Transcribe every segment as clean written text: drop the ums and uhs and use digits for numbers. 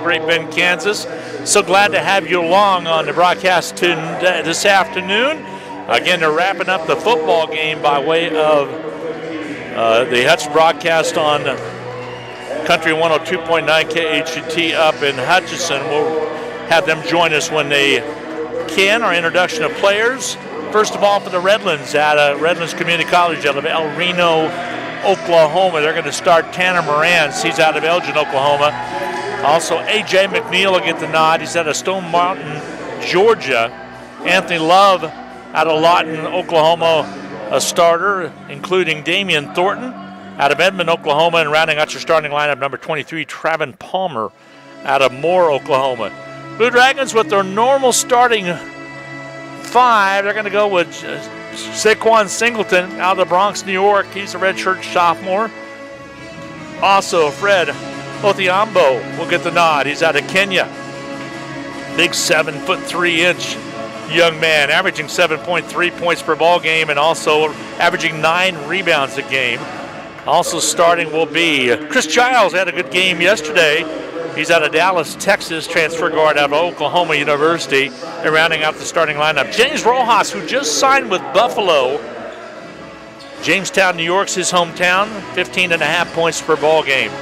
Great Bend, Kansas. So glad to have you along on the broadcast this afternoon. Again, they're wrapping up the football game by way of the Hutch broadcast on Country 102.9 KHT up in Hutchinson. We'll have them join us when they can. Our introduction of players. First of all, for the Redlands out of Redlands Community College out of El Reno, Oklahoma. They're going to start Tanner Morantz. He's out of Elgin, Oklahoma. Also, A.J. McNeil will get the nod. He's out of Stone Mountain, Georgia. Anthony Love out of Lawton, Oklahoma, a starter, including Damian Thornton out of Edmond, Oklahoma, and rounding out your starting lineup, number 23, Travin Palmer out of Moore, Oklahoma. Blue Dragons with their normal starting five. They're going to go with Saquon Singleton out of the Bronx, New York. He's a redshirt sophomore. Also, Fred Othiambo will get the nod. He's out of Kenya. Big 7'3" young man, averaging 7.3 points per ball game and also averaging 9 rebounds a game. Also starting will be Chris Giles. Had a good game yesterday. He's out of Dallas, Texas, transfer guard out of Oklahoma University. And rounding out the starting lineup, James Rojas, who just signed with Buffalo. Jamestown, New York's his hometown, 15.5 points per ball game.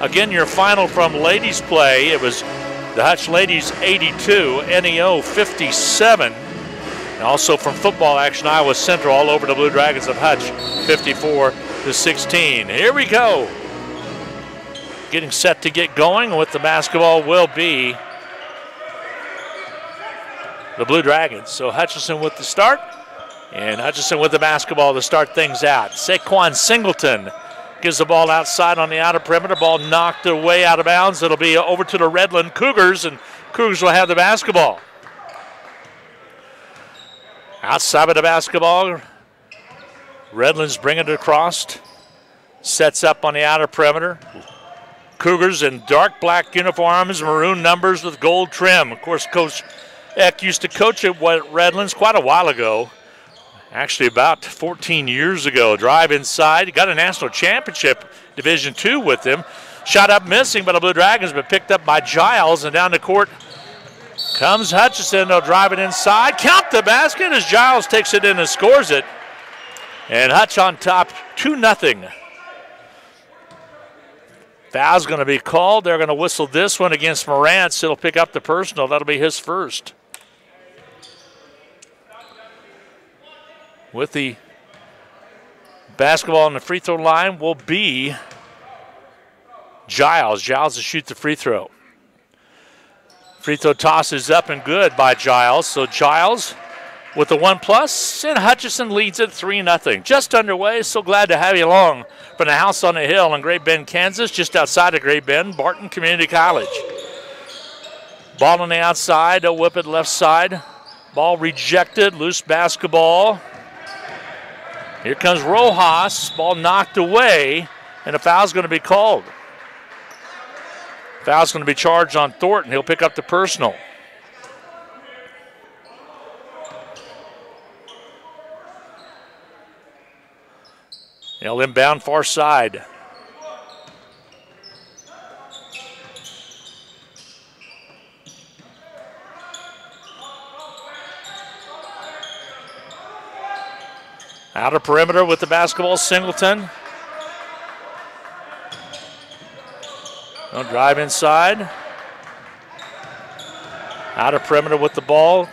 Again, your final from ladies play, it was the Hutch ladies 82, NEO 57. And also from football action, Iowa Central all over the Blue Dragons of Hutch, 54-16. Here we go. Getting set to get going with the basketball will be the Blue Dragons. So Hutchinson with the start, and Hutchinson with the basketball to start things out. Saquon Singleton gives the ball outside on the outer perimeter. Ball knocked away out of bounds. It'll be over to the Redlands Cougars, and Cougars will have the basketball. Outside of the basketball, Redlands bring it across. Sets up on the outer perimeter. Cougars in dark black uniforms, maroon numbers with gold trim. Of course, Coach Eck used to coach at Redlands quite a while ago. Actually, about 14 years ago. Drive inside. He got a national championship, Division II with him. Shot up missing by the Blue Dragons, but picked up by Giles. And down the court comes Hutchinson. They'll drive it inside. Count the basket as Giles takes it in and scores it. And Hutch on top, 2-0. Foul's going to be called. They're going to whistle this one against Morantz. He'll pick up the personal. That'll be his first. With the basketball on the free throw line will be Giles. Giles to shoot the free throw. Free throw toss is up and good by Giles. So Giles with the 1+, and Hutchinson leads it 3-0. Just underway. So glad to have you along from the house on the hill in Great Bend, Kansas, just outside of Great Bend, Barton Community College. Ball on the outside. They'll whip it left side. Ball rejected. Loose basketball. Here comes Rojas. Ball knocked away, and a foul's going to be called. Foul's going to be charged on Thornton. He'll pick up the personal. He'll inbound far side. Outer perimeter with the basketball, Singleton. They'll drive inside. Outer perimeter with the ball.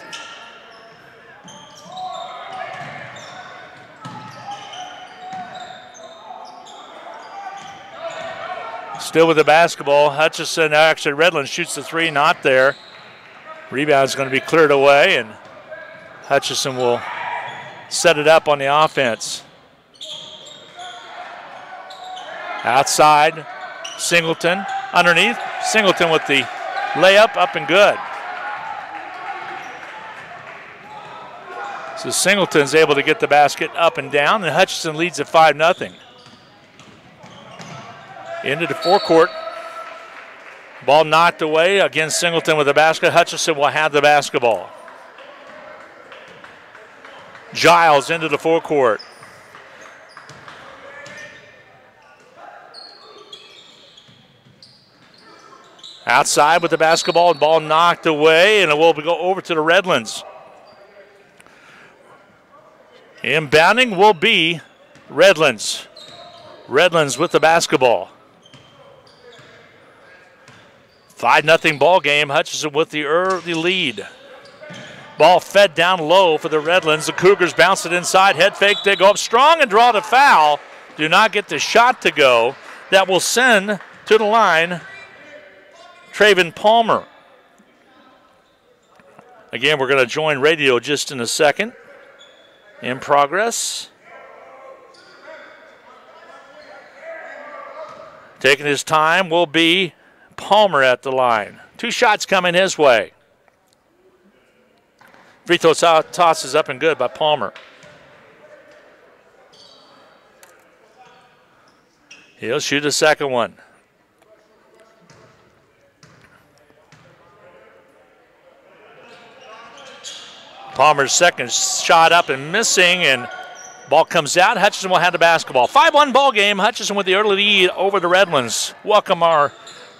Still with the basketball. Hutchinson, actually Redlands shoots the three, not there. Rebound's going to be cleared away, and Hutchinson will set it up on the offense. Outside, Singleton underneath. Singleton with the layup, up and good. So Singleton's able to get the basket up and down, and Hutchinson leads at 5-0. Into the forecourt. Ball knocked away. Again, Singleton with the basket. Hutchinson will have the basketball. Giles into the forecourt. Outside with the basketball, ball knocked away, and it will go over to the Redlands. Inbounding will be Redlands. Redlands with the basketball. 5-0 ball game. Hutchinson with the early lead. Ball fed down low for the Redlands. The Cougars bounce it inside. Head fake. They go up strong and draw the foul. Do not get the shot to go. That will send to the line Traven Palmer. Again, we're going to join radio just in a second. In progress. Taking his time will be Palmer at the line. 2 shots coming his way. Free throw toss is up and good by Palmer. He'll shoot a second one. Palmer's second shot up and missing, and ball comes out. Hutchinson will have the basketball. 5-1 ball game. Hutchinson with the early lead over the Redlands. Welcome our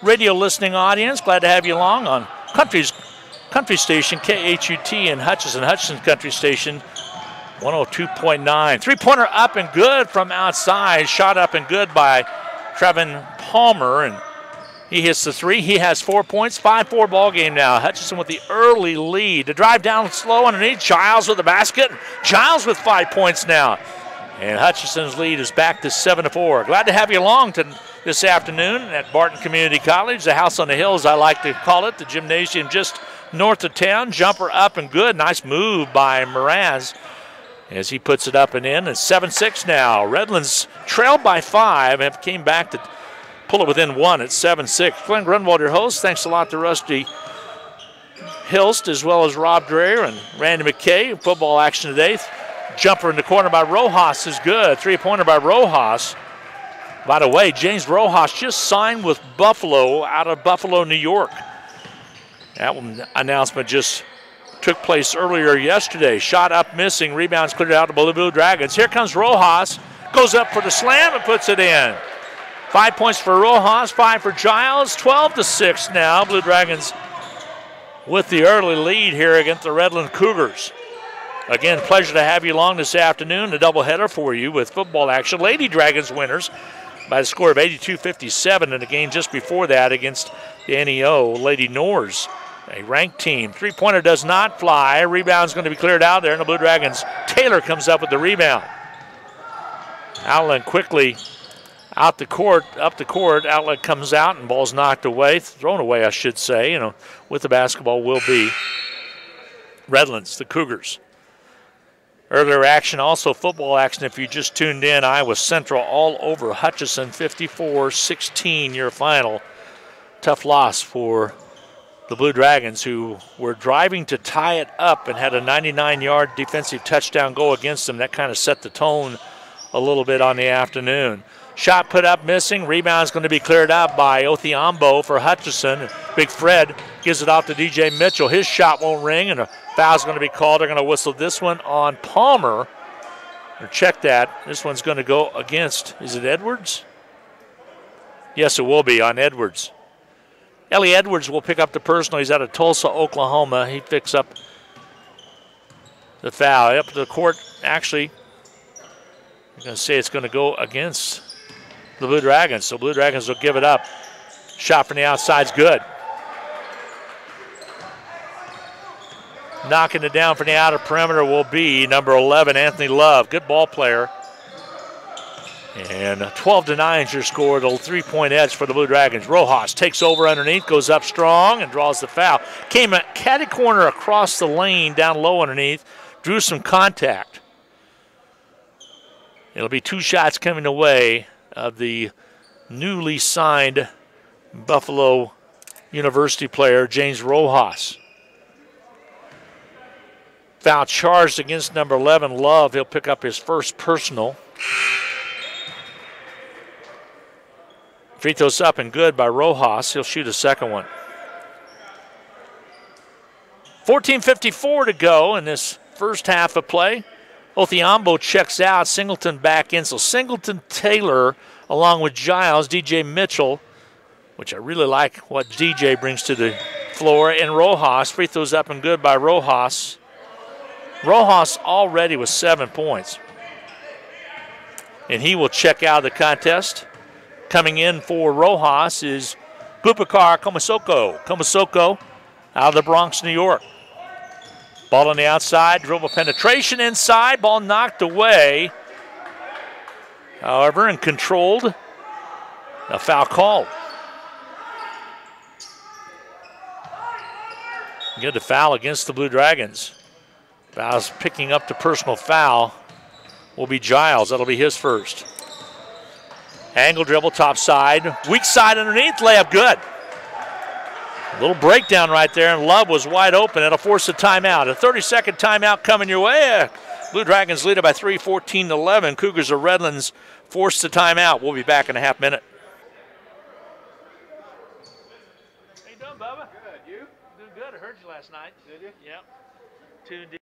radio listening audience. Glad to have you along on Country Station, KHUT in Hutchinson. Hutchinson Country Station, 102.9. Three-pointer up and good from outside. Shot up and good by Trevin Palmer, and he hits the 3. He has 4 points. 5-4 ball game now. Hutchinson with the early lead. To drive down slow underneath. Giles with the basket. Giles with 5 points now. And Hutchinson's lead is back to 7-4. Glad to have you along this afternoon at Barton Community College. The house on the hill, as I like to call it. The gymnasium just north of town. Jumper up and good. Nice move by Mraz as he puts it up and in. It's 7-6 now. Redlands trailed by 5 and came back to pull it within 1 at 7-6. Glenn Grunwald, your host. Thanks a lot to Rusty Hilst as well as Rob Dreyer and Randy McKay. Football action today. Jumper in the corner by Rojas is good. 3-pointer by Rojas. By the way, James Rojas just signed with Buffalo out of Buffalo, New York. That announcement just took place earlier yesterday. Shot up missing. Rebounds cleared out to the Blue Dragons. Here comes Rojas. Goes up for the slam and puts it in. 5 points for Rojas, 5 for Giles. 12-6 now. Blue Dragons with the early lead here against the Redlands Cougars. Again, pleasure to have you along this afternoon. A doubleheader for you with football action. Lady Dragons winners by the score of 82-57 in the game just before that against the NEO Lady Noors, a ranked team. 3-pointer does not fly. Rebound's going to be cleared out there, and the Blue Dragons, Taylor comes up with the rebound. Outlet quickly up the court. Outlet comes out, and ball's knocked away, thrown away, I should say. With the basketball will be Redlands, the Cougars. Earlier action, also football action. If you just tuned in, Iowa Central all over Hutchinson, 54-16, your final. Tough loss for the Blue Dragons, who were driving to tie it up and had a 99-yard defensive touchdown go against them. That kind of set the tone a little bit on the afternoon. Shot put up missing. Rebound's going to be cleared out by Othiambo for Hutchinson. Big Fred gives it off to DJ Mitchell. His shot won't ring, and a foul's going to be called. They're going to whistle this one on Palmer. Or check that. This one's going to go against, is it Edwards? Yes, it will be on Edwards. Ellie Edwards will pick up the personal. He's out of Tulsa, Oklahoma. He picks up the foul. Up to the court, actually, I'm going to say it's going to go against the Blue Dragons. So Blue Dragons will give it up. Shot from the outside's good. Knocking it down from the outer perimeter will be number 11, Anthony Love. Good ball player. And 12-9 is your score. The 3-point edge for the Blue Dragons. Rojas takes over underneath, goes up strong, and draws the foul. Came a catty corner across the lane, down low underneath, drew some contact. It'll be 2 shots coming away of the newly signed Buffalo University player, James Rojas. Foul charged against number 11, Love. He'll pick up his first personal. Free throws up and good by Rojas. He'll shoot a second one. 14:54 to go in this first half of play. Othiambo checks out. Singleton back in. So Singleton, Taylor, along with Giles, DJ Mitchell which I really like what DJ brings to the floor. And Rojas, free throws up and good by Rojas. Rojas already with 7 points. And he will check out of the contest. Coming in for Rojas is Bubakar Komisoko. Komisoko out of the Bronx, New York. Ball on the outside, dribble penetration inside, ball knocked away. However, and controlled, a foul called. Get the foul against the Blue Dragons. Foul's picking up the personal foul will be Giles. That'll be his first. Angle dribble, top side, weak side underneath, layup good. A little breakdown right there, and Love was wide open. It'll force a timeout. A 30-second timeout coming your way. Blue Dragons lead it by 3, 14-11. Cougars of Redlands force the timeout. We'll be back in a half minute. How you doing, Bubba? Good. You? Doing good. I heard you last night. Did you? Yep. Tuned in.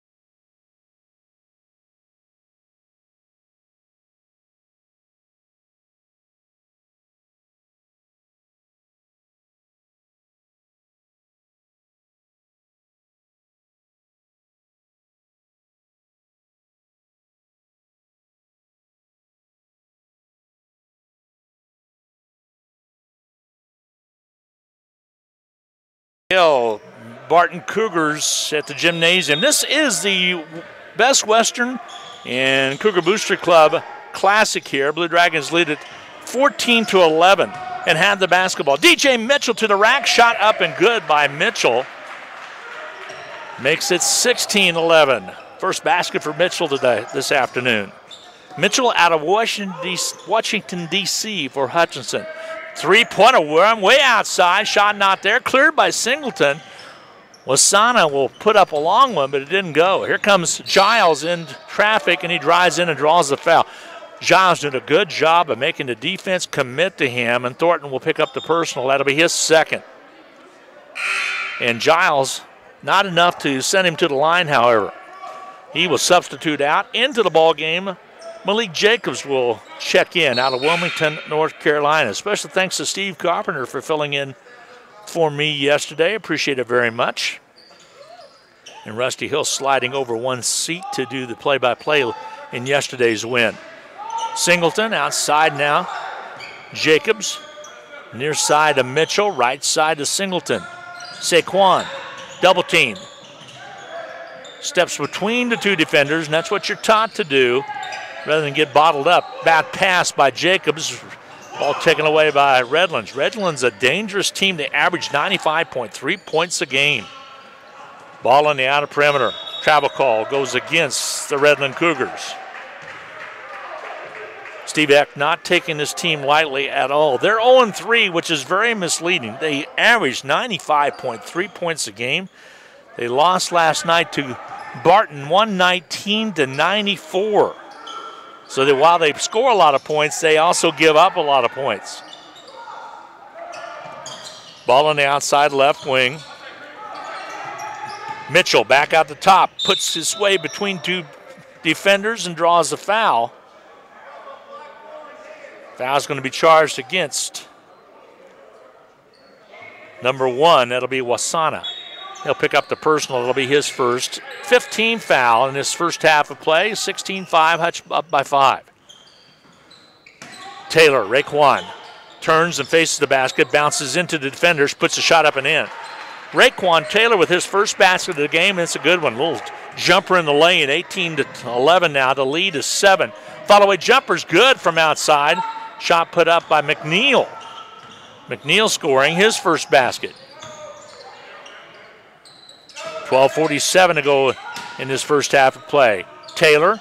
Barton Cougars at the gymnasium. This is the Best Western and Cougar Booster Club Classic here. Blue Dragons lead it 14-11 and have the basketball. DJ Mitchell to the rack, shot up and good by Mitchell. Makes it 16-11. First basket for Mitchell today, this afternoon. Mitchell out of Washington, D.C. for Hutchinson. Three-pointer way outside, shot not there, cleared by Singleton. Wasana will put up a long one, but it didn't go. Here comes Giles in traffic, and he drives in and draws the foul. Giles doing a good job of making the defense commit to him, and Thornton will pick up the personal. That'll be his second. And Giles, not enough to send him to the line, however. He will substitute out into the ball game. Malik Jacobs will check in out of Wilmington, North Carolina. Special thanks to Steve Carpenter for filling in for me yesterday. Appreciate it very much. And Rusty Hill sliding over one seat to do the play-by-play in yesterday's win. Singleton outside now. Jacobs near side to Mitchell, right side to Singleton. Saquon, double team. Steps between the two defenders, and that's what you're taught to do rather than get bottled up. Bad pass by Jacobs. Ball taken away by Redlands. Redlands a dangerous team. They average 95.3 points a game. Ball on the outer perimeter. Travel call goes against the Redland Cougars. Steve Eck not taking this team lightly at all. They're 0-3, which is very misleading. They average 95.3 points a game. They lost last night to Barton 119-94. So that while they score a lot of points, they also give up a lot of points. Ball on the outside left wing. Mitchell back out the top, puts his way between two defenders and draws a foul. Foul's going to be charged against number 1. That'll be Wasana. He'll pick up the personal. It'll be his first. 15 foul in this first half of play. 16-5, Hutch up by 5. Taylor, Raekwon, turns and faces the basket, bounces into the defenders, puts a shot up and in. Raekwon Taylor with his first basket of the game, and it's a good one. Little jumper in the lane, 18-11 now. The lead is 7. Follow-away jumper's good from outside. Shot put up by McNeil. McNeil scoring his first basket. 12:47 to go in this first half of play. Taylor,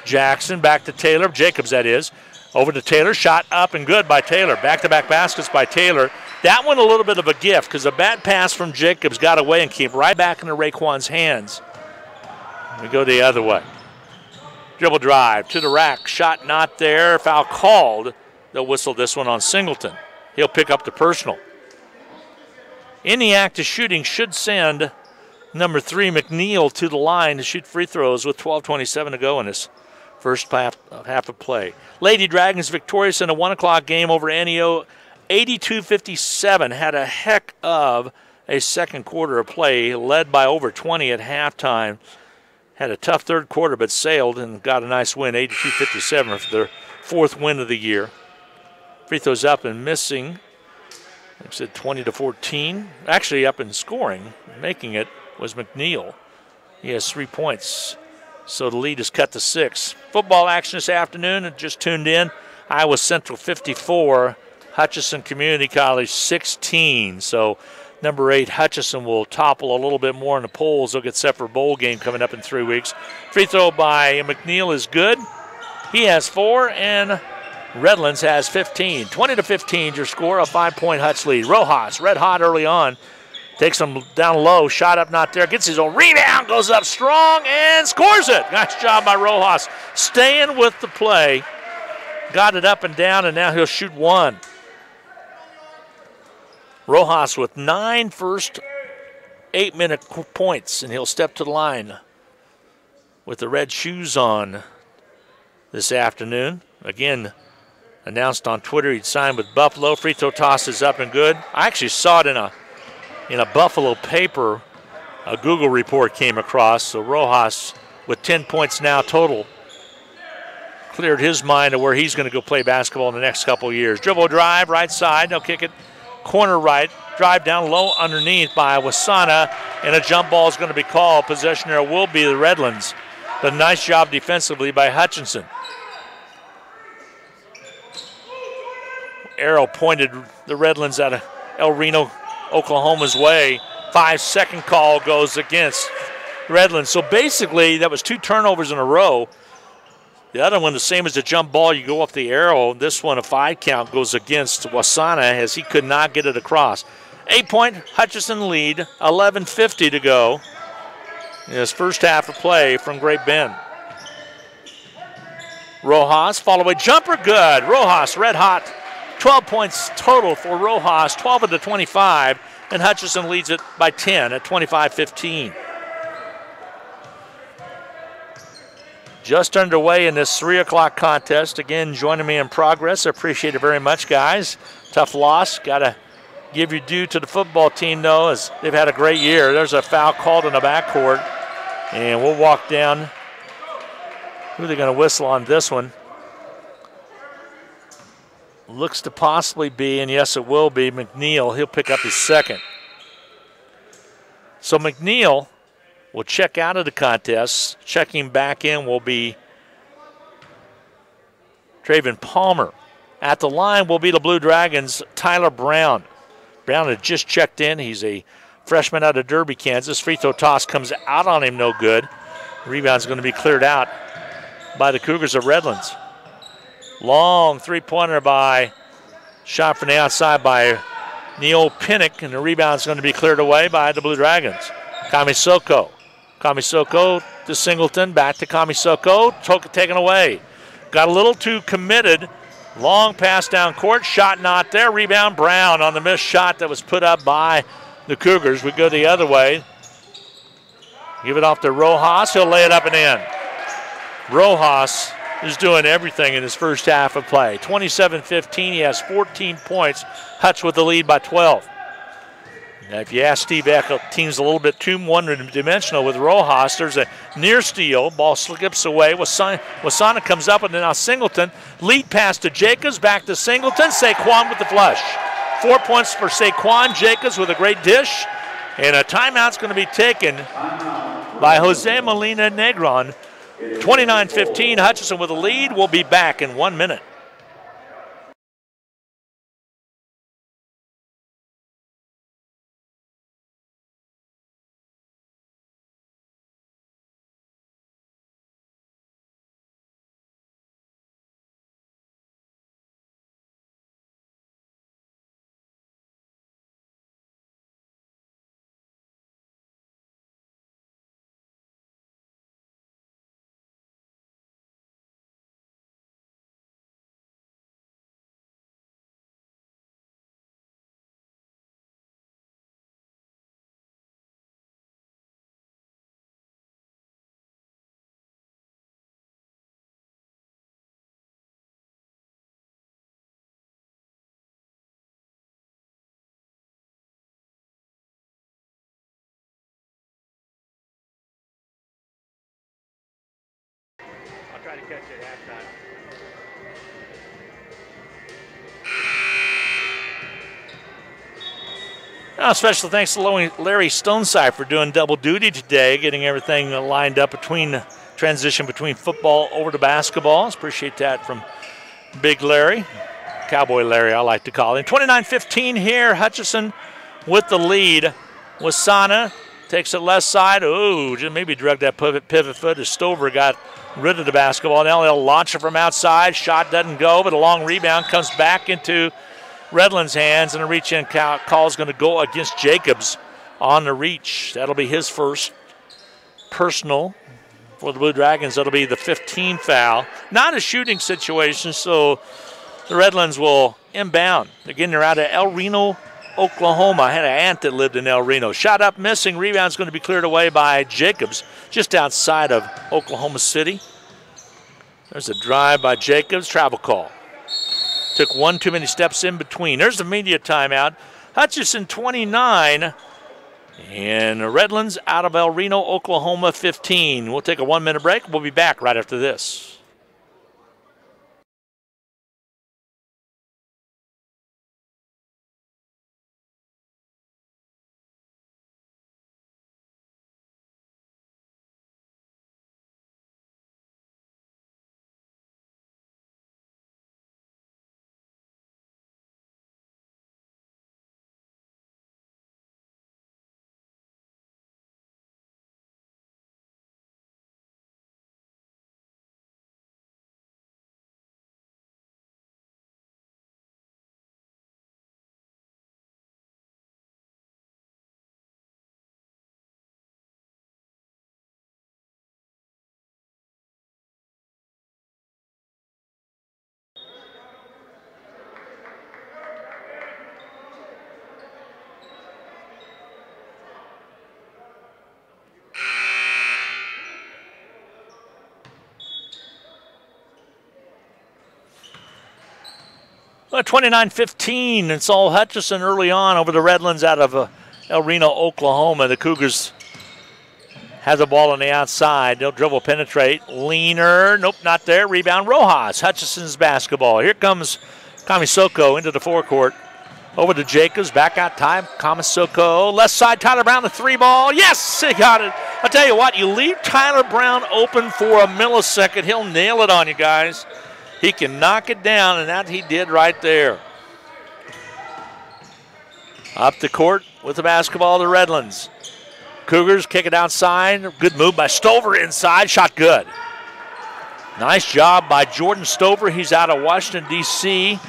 Jackson, back to Taylor, Jacobs that is. Over to Taylor, shot up and good by Taylor. Back-to-back baskets by Taylor. That one a little bit of a gift because a bad pass from Jacobs got away and came right back into Raekwon's hands. We go the other way. Dribble drive to the rack, shot not there, foul called. They'll whistle this one on Singleton. He'll pick up the personal. In the act of shooting should send number 3, McNeil, to the line to shoot free throws with 12:27 to go in this first half of play. Lady Dragons victorious in a 1 o'clock game over NEO 82-57. Had a heck of a second quarter of play, led by over 20 at halftime. Had a tough third quarter, but sailed and got a nice win, 82-57 for their fourth win of the year. Free throws up and missing. I said 20-14. Actually up in scoring, making it was McNeil. He has 3 points. So the lead is cut to 6. Football action this afternoon, just tuned in. Iowa Central 54, Hutchinson Community College 16. So number 8, Hutchinson will topple a little bit more in the polls. They'll get set for a bowl game coming up in 3 weeks. Free throw by McNeil is good. He has 4, and Redlands has 15. 20-15 your score, a 5-point Hutch lead. Rojas, red hot early on. Takes him down low, shot up not there, gets his own rebound, goes up strong and scores it. Nice job by Rojas, staying with the play. Got it up and down, and now he'll shoot 1. Rojas with 9 first 8-minute points, and he'll step to the line with the red shoes on this afternoon. Again, announced on Twitter he'd signed with Buffalo. Free throw toss is up and good. I actually saw it in a Buffalo paper. A Google report came across. So Rojas with 10 points now total cleared his mind of where he's going to go play basketball in the next couple of years. Dribble drive, right side. They'll kick it corner right. Drive down low underneath by Wasana, and a jump ball is going to be called. Possession there will be the Redlands. But nice job defensively by Hutchinson. Arrow pointed the Redlands out of El Reno, Oklahoma's way. 5-second call goes against Redlands. So basically, that was 2 turnovers in a row. The other one, the same as the jump ball, you go off the arrow. This one, a 5 count, goes against Wasana as he could not get it across. 8-point Hutchinson lead, 11:50 to go in his first half of play from Great Bend. Rojas, follow-away jumper, good. Rojas, red hot. 12 points total for Rojas, 12 of the 25, and Hutchinson leads it by 10 at 25-15. Just underway in this 3 o'clock contest. Again, joining me in progress. I appreciate it very much, guys. Tough loss. Got to give your due to the football team, though, as they've had a great year. There's a foul called in the backcourt, and we'll walk down. Who are they going to whistle on this one? Looks to possibly be, and yes, it will be, McNeil. He'll pick up his second. So McNeil will check out of the contest. Checking back in will be Traven Palmer. At the line will be the Blue Dragons' Tyler Brown. Brown had just checked in. He's a freshman out of Derby, Kansas. Free throw toss comes out on him, no good. Rebound's going to be cleared out by the Cougars of Redlands. Long three-pointer shot from the outside by Neil Pinnock, and the rebound's going to be cleared away by the Blue Dragons. Kamisoko to Singleton, back to Kamisoko, taken away. Got a little too committed. Long pass down court, shot not there. Rebound Brown on the missed shot that was put up by the Cougars. We go the other way. Give it off to Rojas. He'll lay it up and in. Rojas is doing everything in his first half of play. 27-15, he has 14 points. Hutch with the lead by 12. Now, if you ask Steve Eckelt, team's a little bit too one-dimensional with Rojas. There's a near steal. Ball slips away. Wasana comes up, and then now Singleton. Lead pass to Jacobs, back to Singleton. Saquon with the flush. 4 points for Saquon. Jacobs with a great dish. And a timeout's going to be taken by Jose Molina Negron. 29-15, Hutchinson with a lead. We'll be back in 1 minute. try to catch it at halftime. Special thanks to Larry Stoneside for doing double duty today, getting everything lined up transition between football over to basketball. Appreciate that from Big Larry, Cowboy Larry I like to call him. 29-15 here, Hutchinson with the lead. Wasana takes it left side. Ooh, just maybe drug that pivot foot as Stover got rid of the basketball. Now they'll launch it from outside. Shot doesn't go, but a long rebound comes back into Redlands' hands, and a reach-in call is going to go against Jacobs on the reach. That'll be his first personal for the Blue Dragons. That'll be the 15 foul. Not a shooting situation, so the Redlands will inbound. Again, they're out of El Reno, Oklahoma. I had an aunt that lived in El Reno. Shot up, missing. Rebound's going to be cleared away by Jacobs just outside of Oklahoma City. There's a drive by Jacobs. Travel call. Took one too many steps in between. There's the media timeout. Hutchinson 29 and Redlands out of El Reno, Oklahoma 15. We'll take a 1-minute break. We'll be back right after this. Well, 29-15. It's all Hutchinson early on over the Redlands out of El Reno, Oklahoma. The Cougars have the ball on the outside. They'll dribble, penetrate. Leaner. Nope, not there. Rebound, Rojas. Hutchinson's basketball. Here comes Kamisoko into the forecourt. Over to Jacobs. Back out time. Kamisoko. Left side, Tyler Brown, the three ball. Yes, he got it. I'll tell you what, you leave Tyler Brown open for a millisecond, he'll nail it on you guys. He can knock it down, and that he did right there. Up the court with the basketball, the Redlands. Cougars kick it outside. Good move by Stover inside. Shot good. Nice job by Jordan Stover. He's out of Washington, D.C.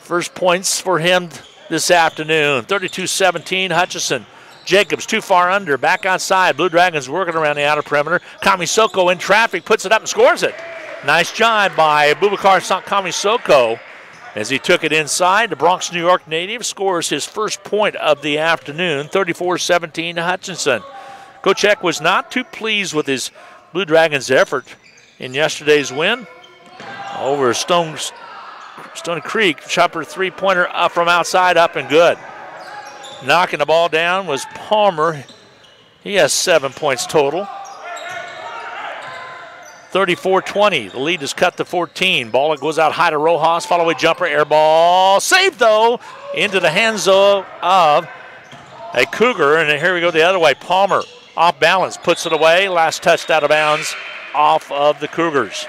First points for him this afternoon. 32-17, Hutchinson. Jacobs too far under. Back outside. Blue Dragons working around the outer perimeter. Kamisoko in traffic. Puts it up and scores it. Nice job by Boubacar Kamisoko as he took it inside. The Bronx, New York native scores his first point of the afternoon, 34-17 to Hutchinson. Coach Eck was not too pleased with his Blue Dragons' effort in yesterday's win over Stony Creek. Chopper three-pointer up from outside, up and good. Knocking the ball down was Palmer. He has 7 points total. 34-20. The lead is cut to 14. Ball goes out high to Rojas. Follow-away jumper, air ball. Saved, though, into the hands of a Cougar. And here we go the other way. Palmer, off balance, puts it away. Last touched out of bounds off of the Cougars.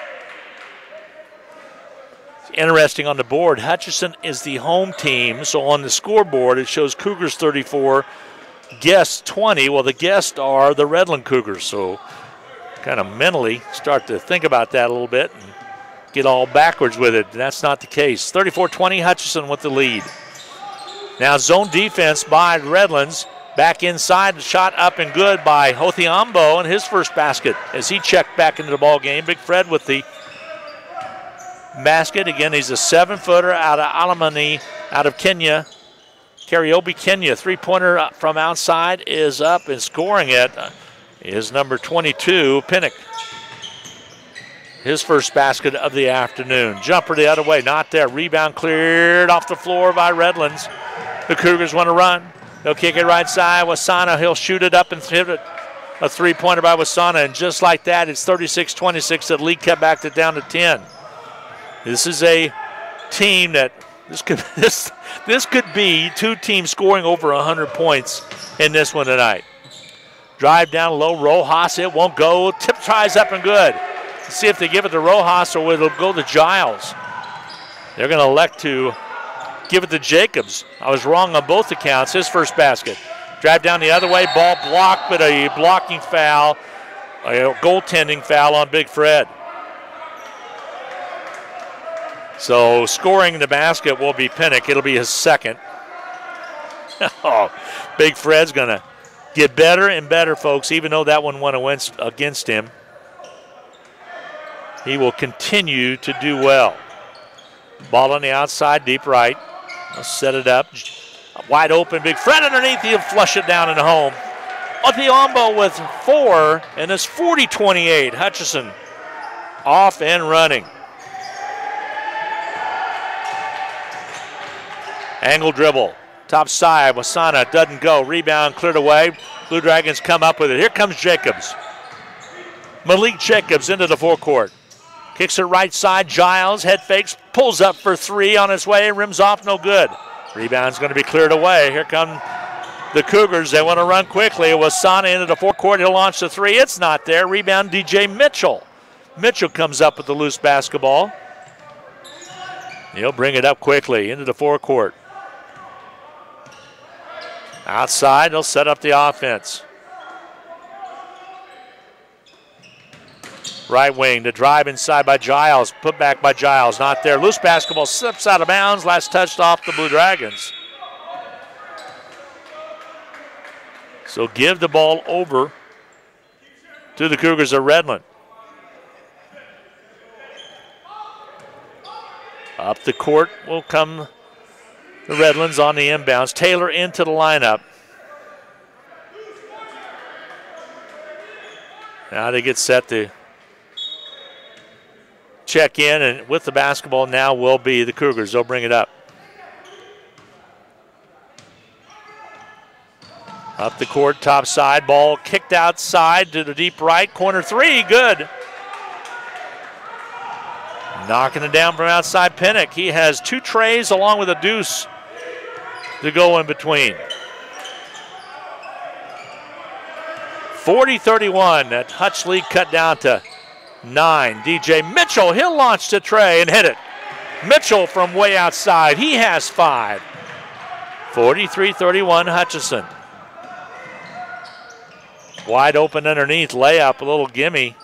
Interesting on the board, Hutchinson is the home team. So on the scoreboard, it shows Cougars 34, guests 20. Well, the guests are the Redland Cougars. So kind of mentally start to think about that a little bit and get all backwards with it. That's not the case. 34-20, Hutchinson with the lead. Now zone defense by Redlands. Back inside, the shot up and good by Hothiambo and his first basket as he checked back into the ball game. Big Fred with the basket. Again, he's a 7-footer out of Alamani, out of Kenya. Kariobi, Kenya. Three-pointer from outside is up and scoring it is number 22, Pinnock. His first basket of the afternoon. Jumper the other way, not there. Rebound cleared off the floor by Redlands. The Cougars want to run. They'll kick it right side. Wasana, he'll shoot it up and hit it a three-pointer by Wasana, and just like that, it's 36-26. The lead cut back down to 10. This is a team that this could be two teams scoring over 100 points in this one tonight. Drive down low, Rojas, it won't go. Tip tries up and good. Let's see if they give it to Rojas or it'll go to Giles. They're going to elect to give it to Jacobs. I was wrong on both accounts. His first basket. Drive down the other way, ball blocked, but a blocking foul, a goaltending foul on Big Fred. So scoring the basket will be Pinnock. It'll be his second. Oh, Big Fred's going to get better and better, folks, even though that one went against him. He will continue to do well. Ball on the outside, deep right. I'll set it up. Wide open, Big Fred underneath. He'll flush it down and home. Othiombo with 4, and it's 40-28. Hutchinson off and running. Angle dribble. Top side, Wasana doesn't go. Rebound cleared away. Blue Dragons come up with it. Here comes Jacobs. Malik Jacobs into the forecourt. Kicks it right side. Giles, head fakes, pulls up for 3 on his way. Rims off, no good. Rebound's going to be cleared away. Here come the Cougars. They want to run quickly. Wasana into the forecourt. He'll launch the 3. It's not there. Rebound, DJ Mitchell. Mitchell comes up with the loose basketball. He'll bring it up quickly into the forecourt. Outside, they'll set up the offense. Right wing, the drive inside by Giles. Put back by Giles, not there. Loose basketball slips out of bounds. Last touched off the Blue Dragons. So give the ball over to the Cougars of Redland. Up the court will come the Redlands on the inbounds. Taylor into the lineup. Now they get set to check in, and with the basketball now will be the Cougars. They'll bring it up. Up the court, top side, ball kicked outside to the deep right. Corner 3, good. Knocking it down from outside, Pinnock. He has 2 trays along with a deuce to go in between. 40-31. That Hutch lead cut down to 9. DJ Mitchell, he'll launch the tray and hit it. Mitchell from way outside. He has 5. 43-31 Hutchinson. Wide open underneath, layup, a little gimme.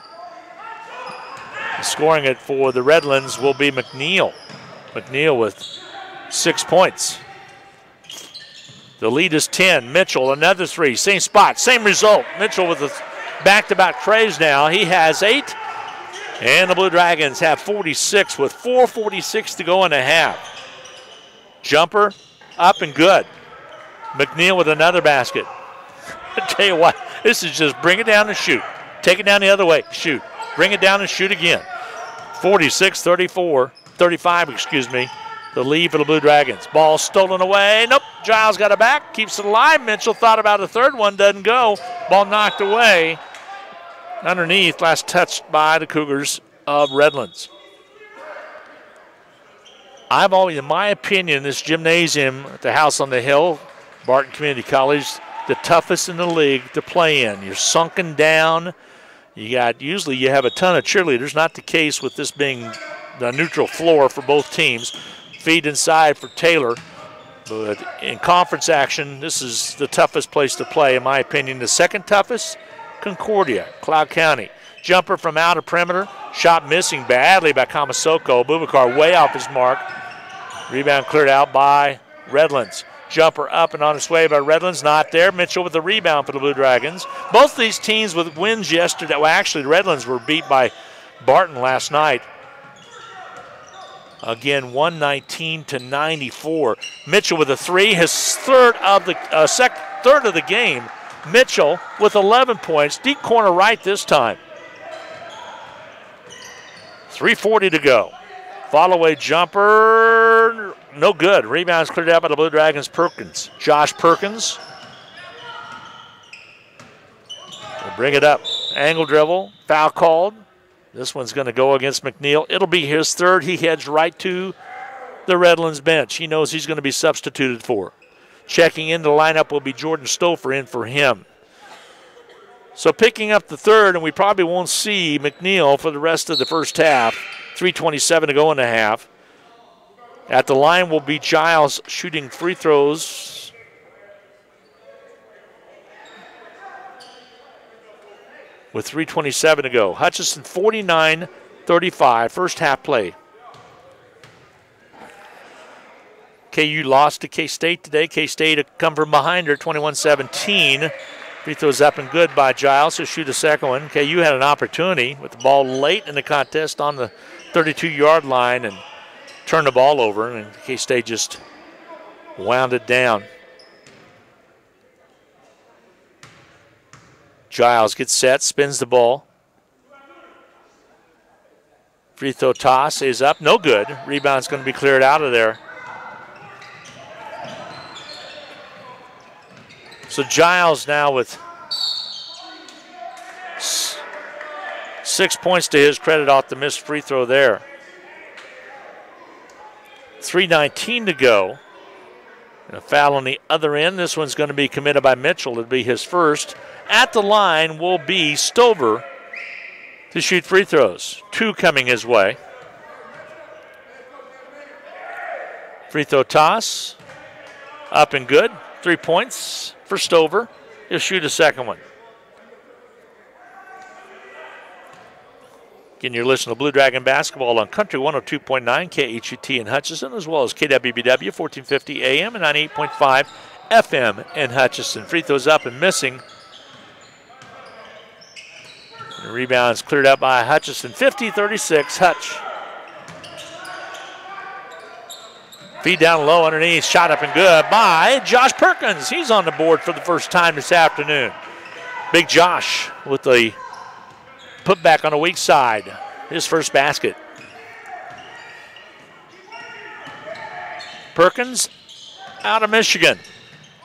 Scoring it for the Redlands will be McNeil. McNeil with 6 points. The lead is 10. Mitchell, another 3. Same spot, same result. Mitchell with the back-to-back trays now. He has 8. And the Blue Dragons have 46 with 4:46 to go in the half. Jumper up and good. McNeil with another basket. I tell you what, this is just bring it down and shoot. Take it down the other way, shoot. Bring it down and shoot again. 35, excuse me. The lead for the Blue Dragons. Ball stolen away. Nope, Giles got it back, keeps it alive. Mitchell thought about a third one, doesn't go. Ball knocked away. Underneath, last touched by the Cougars of Redlands. I've always, in my opinion, this gymnasium at the House on the Hill, Barton Community College, the toughest in the league to play in. You're sunken down. Usually you have a ton of cheerleaders, not the case with this being the neutral floor for both teams. Feed inside for Taylor. But in conference action, this is the toughest place to play, in my opinion. The second toughest, Concordia, Cloud County. Jumper from out of perimeter. Shot missing badly by Kamasoko. Bubakar way off his mark. Rebound cleared out by Redlands. Jumper up and on its way by Redlands, not there. Mitchell with the rebound for the Blue Dragons. Both these teams with wins yesterday. Well, actually, the Redlands were beat by Barton last night. Again, 119-94. Mitchell with a 3, his third of the game. Mitchell with 11 points, deep corner right this time. 3:40 to go. Follow-away jumper, no good. Rebounds cleared out by the Blue Dragons. Perkins, Josh Perkins. We'll bring it up. Angle dribble, foul called. This one's going to go against McNeil. It'll be his third. He heads right to the Redlands bench. He knows he's going to be substituted for. Checking into the lineup will be Jordan Stouffer in for him. So picking up the third, and we probably won't see McNeil for the rest of the first half. 3:27 to go in the half. At the line will be Giles shooting free throws. With 3:27 to go. Hutchinson 49-35, first half play. KU lost to K-State today. K-State come from behind her, 21-17. Free throws up and good by Giles. He'll shoot a second one. KU had an opportunity with the ball late in the contest on the 32-yard line and turned the ball over, and K-State just wound it down. Giles gets set, spins the ball. Free throw toss is up, no good. Rebound's going to be cleared out of there. So Giles now with 6 points to his credit off the missed free throw there. 3:19 to go. And a foul on the other end. This one's going to be committed by Mitchell. It'll be his first. At the line will be Stover to shoot free throws. 2 coming his way. Free throw toss. Up and good. 3 points for Stover. He'll shoot a second one. Again, you're listening to Blue Dragon Basketball on Country 102.9 KHUT in Hutchinson, as well as KWBW 1450 AM and 98.5 FM in Hutchinson. Free throws up and missing. The rebound is cleared up by Hutchinson. 50-36, Hutch. Feed down low underneath, shot up and good by Josh Perkins. He's on the board for the first time this afternoon. Big Josh with the put back on the weak side. His first basket. Perkins out of Michigan.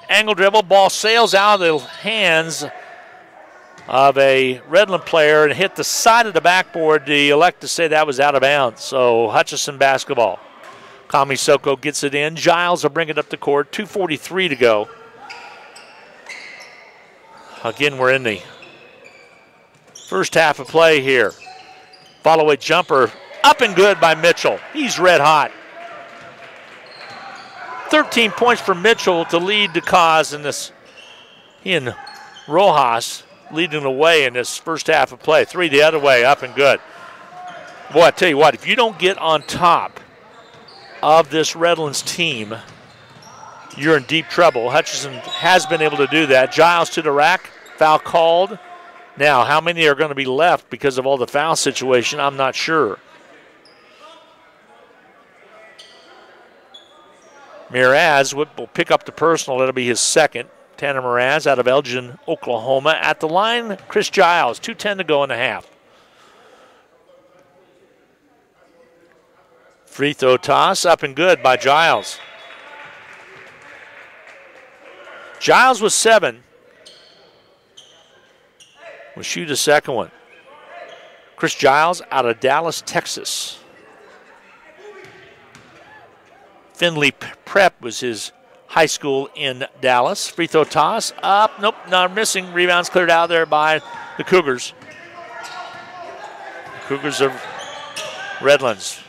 Angle dribble, ball sails out of the hands of a Redland player and hit the side of the backboard. They elect to say that was out of bounds. So Hutchinson basketball. Kami Soko gets it in. Giles will bring it up the court. 2:43 to go. Again, we're in the first half of play here. Follow-away jumper up and good by Mitchell. He's red hot. 13 points for Mitchell to lead the cause in this. He and Rojas leading the way in this first half of play. 3 the other way, up and good. Boy, I tell you what, if you don't get on top of this Redlands team, you're in deep trouble. Hutchinson has been able to do that. Giles to the rack, foul called. Now, how many are going to be left because of all the foul situation, I'm not sure. Miraz will pick up the personal. That'll be his second. Tanner Miraz out of Elgin, Oklahoma. At the line, Chris Giles. 2:10 to go in the half. Free throw toss, up and good by Giles. Giles with 7. We'll shoot a second one. Chris Giles out of Dallas, Texas. Findlay Prep was his high school in Dallas. Free throw toss, up, nope, not missing. Rebounds cleared out there by the Cougars. Cougars of Redlands.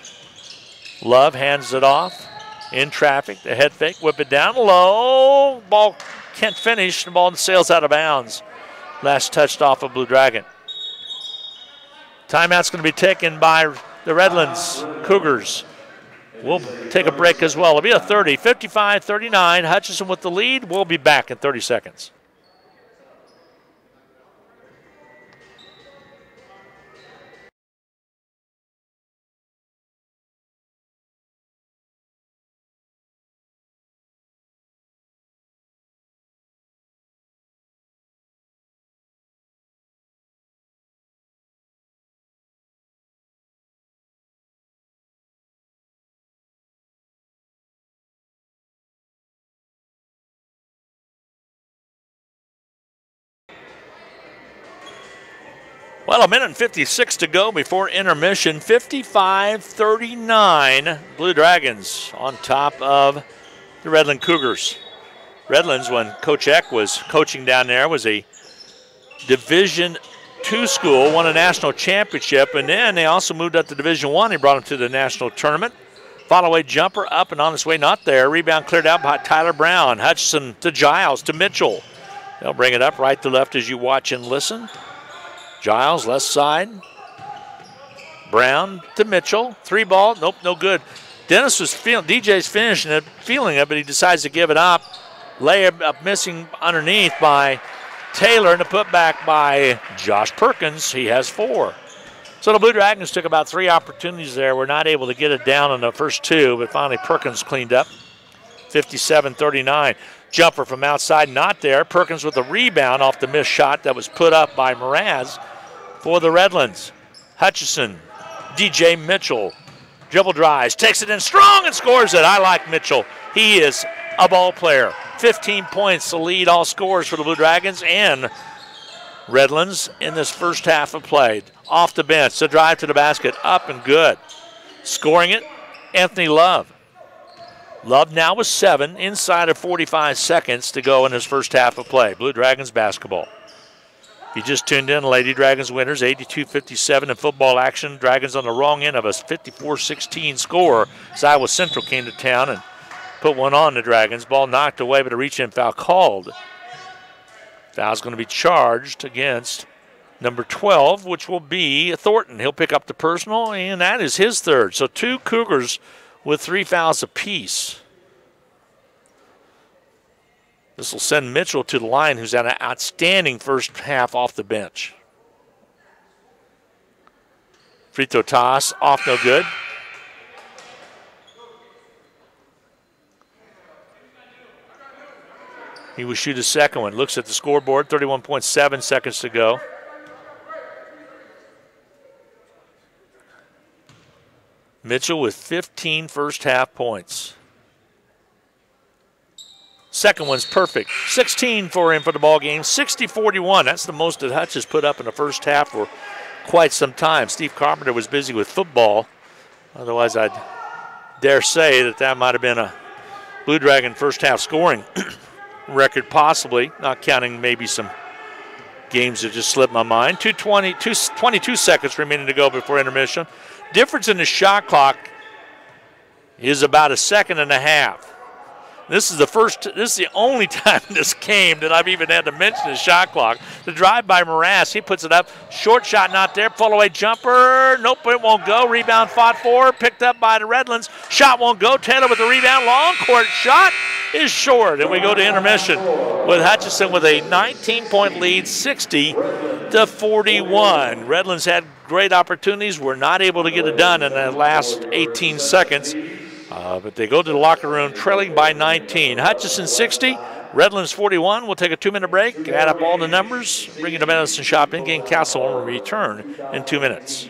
Love hands it off. In traffic, the head fake, whip it down low. Ball can't finish, the ball sails out of bounds. Last touched off of Blue Dragon. Timeout's going to be taken by the Redlands Cougars. We'll take a break as well. It'll be a 30, 55-39. Hutchinson with the lead. We'll be back in 30 seconds. Well, a minute and 56 to go before intermission. 55-39. Blue Dragons on top of the Redland Cougars. Redlands, when Coach Eck was coaching down there, was a Division II school, won a national championship, and then they also moved up to Division I. He brought them to the national tournament. Follow-away jumper up and on its way, not there. Rebound cleared out by Tyler Brown. Hutchinson to Giles to Mitchell. They'll bring it up right to left as you watch and listen. Giles, left side. Brown to Mitchell. 3-ball, nope, no good. Dennis was DJ's finishing it, feeling it, but he decides to give it up. Layup up missing underneath by Taylor, and a putback by Josh Perkins. He has 4. So the Blue Dragons took about 3 opportunities there. Were not able to get it down on the first 2, but finally Perkins cleaned up. 57-39. Jumper from outside, not there. Perkins with a rebound off the missed shot that was put up by Mraz for the Redlands. Hutchinson, DJ Mitchell, dribble drives, takes it in strong and scores it. I like Mitchell. He is a ball player. 15 points to lead all scorers for the Blue Dragons, and Redlands in this first half of play. Off the bench, the drive to the basket, up and good. Scoring it, Anthony Love. Love now with 7 inside of 45 seconds to go in his first half of play. Blue Dragons basketball. If you just tuned in, Lady Dragons winners, 82-57 in football action. Dragons on the wrong end of a 54-16 score as Iowa Central came to town and put one on the Dragons. Ball knocked away, but a reach-in foul called. Foul's going to be charged against number 12, which will be Thornton. He'll pick up the personal, and that is his 3rd. So 2 Cougars with 3 fouls apiece. This will send Mitchell to the line, who's had an outstanding first half off the bench. Free throw toss, off no good. He will shoot his second one. Looks at the scoreboard, 31.7 seconds to go. Mitchell with 15 first half points. Second one's perfect. 16 for him for the ball game. 60-41. That's the most that Hutch has put up in the first half for quite some time. Steve Carpenter was busy with football. Otherwise, I'd dare say that might have been a Blue Dragon first half scoring record, possibly, not counting maybe some games that just slipped my mind. 22 seconds remaining to go before intermission. Difference in the shot clock is about a second and a half. This is the only time this came that I've even had to mention the shot clock. The drive by Mraz, he puts it up. Short shot not there. Pull away jumper. Nope, it won't go. Rebound fought for. Picked up by the Redlands. Shot won't go. Taylor with the rebound. Long court shot is short. And we go to intermission with Hutchinson with a 19-point lead, 60-41. Redlands had great opportunities. Were not able to get it done in the last 18 seconds. But they go to the locker room trailing by 19. Hutchinson 60, Redlands 41. We'll take a 2-minute break, add up all the numbers, bring you to Medicine Shop in-game Castle, and we'll return in 2 minutes.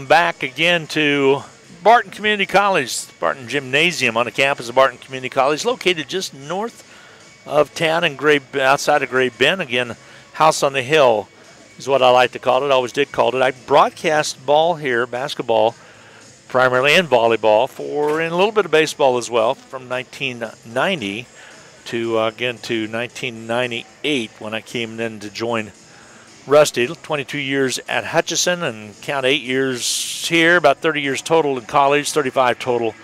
back again to Barton Community College, Barton Gymnasium on the campus of Barton Community College, located just north of town and outside of Great Bend. Again, house on the hill is what I like to call it. I always did call it. I broadcast ball here, basketball primarily, and volleyball, and a little bit of baseball as well, from 1990 to 1998 when I came in to join Rusty. 22 years at Hutchinson and count 8 years here, about 30 years total in college, 35 total.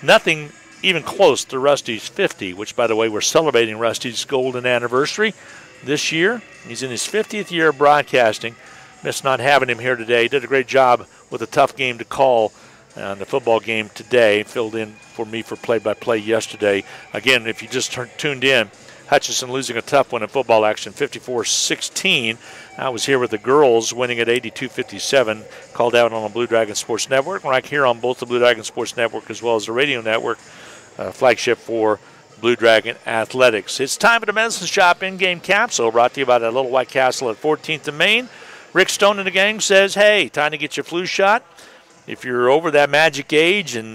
Nothing even close to Rusty's 50, which, by the way, we're celebrating Rusty's golden anniversary this year. He's in his 50th year of broadcasting. Missed not having him here today. Did a great job with a tough game to call the football game today. Filled in for me for play-by-play yesterday. Again, if you just tuned in, Hutchinson losing a tough one in football action, 54-16. I was here with the girls winning at 82-57, called out on the Blue Dragon Sports Network. Right here on both the Blue Dragon Sports Network as well as the radio network, flagship for Blue Dragon Athletics. It's time for the Medicine Shop in-game capsule, brought to you by the Little White Castle at 14th and Main. Rick Stone and the gang says, hey, time to get your flu shot. If you're over that magic age and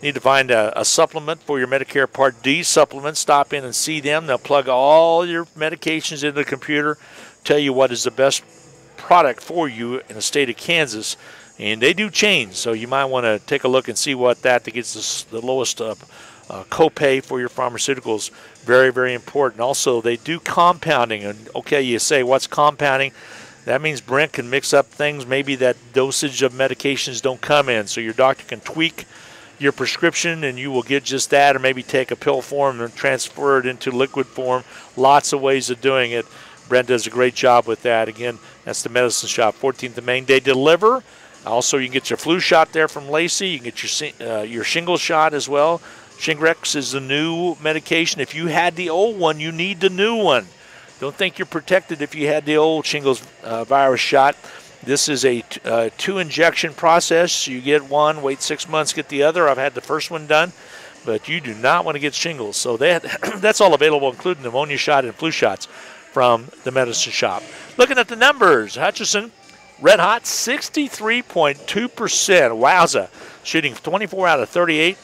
need to find a supplement for your Medicare Part D supplement, stop in and see them. They'll plug all your medications into the computer, tell you what is the best product for you in the state of Kansas. And they do change, so you might want to take a look and see what that gets the lowest copay for your pharmaceuticals. Very, very important. Also, they do compounding. And, okay, you say, what's compounding? That means Brent can mix up things. Maybe that dosage of medications don't come in, so your doctor can tweak your prescription and you will get just that, or maybe take a pill form and transfer it into liquid form. Lots of ways of doing it. Brent does a great job with that. Again, that's the Medicine Shop, 14th and Main. They deliver. Also, you can get your flu shot there from Lacey. You can get your shingles shot as well. Shingrix is the new medication. If you had the old one, you need the new one. Don't think you're protected if you had the old shingles virus shot. This is a 2-injection process. You get one, wait 6 months, get the other. I've had the first one done, but you do not want to get shingles. So that's all available, including pneumonia shot and flu shots from the Medicine Shop. Looking at the numbers, Hutchinson, red hot, 63.2%. Wowza. Shooting 24 out of 38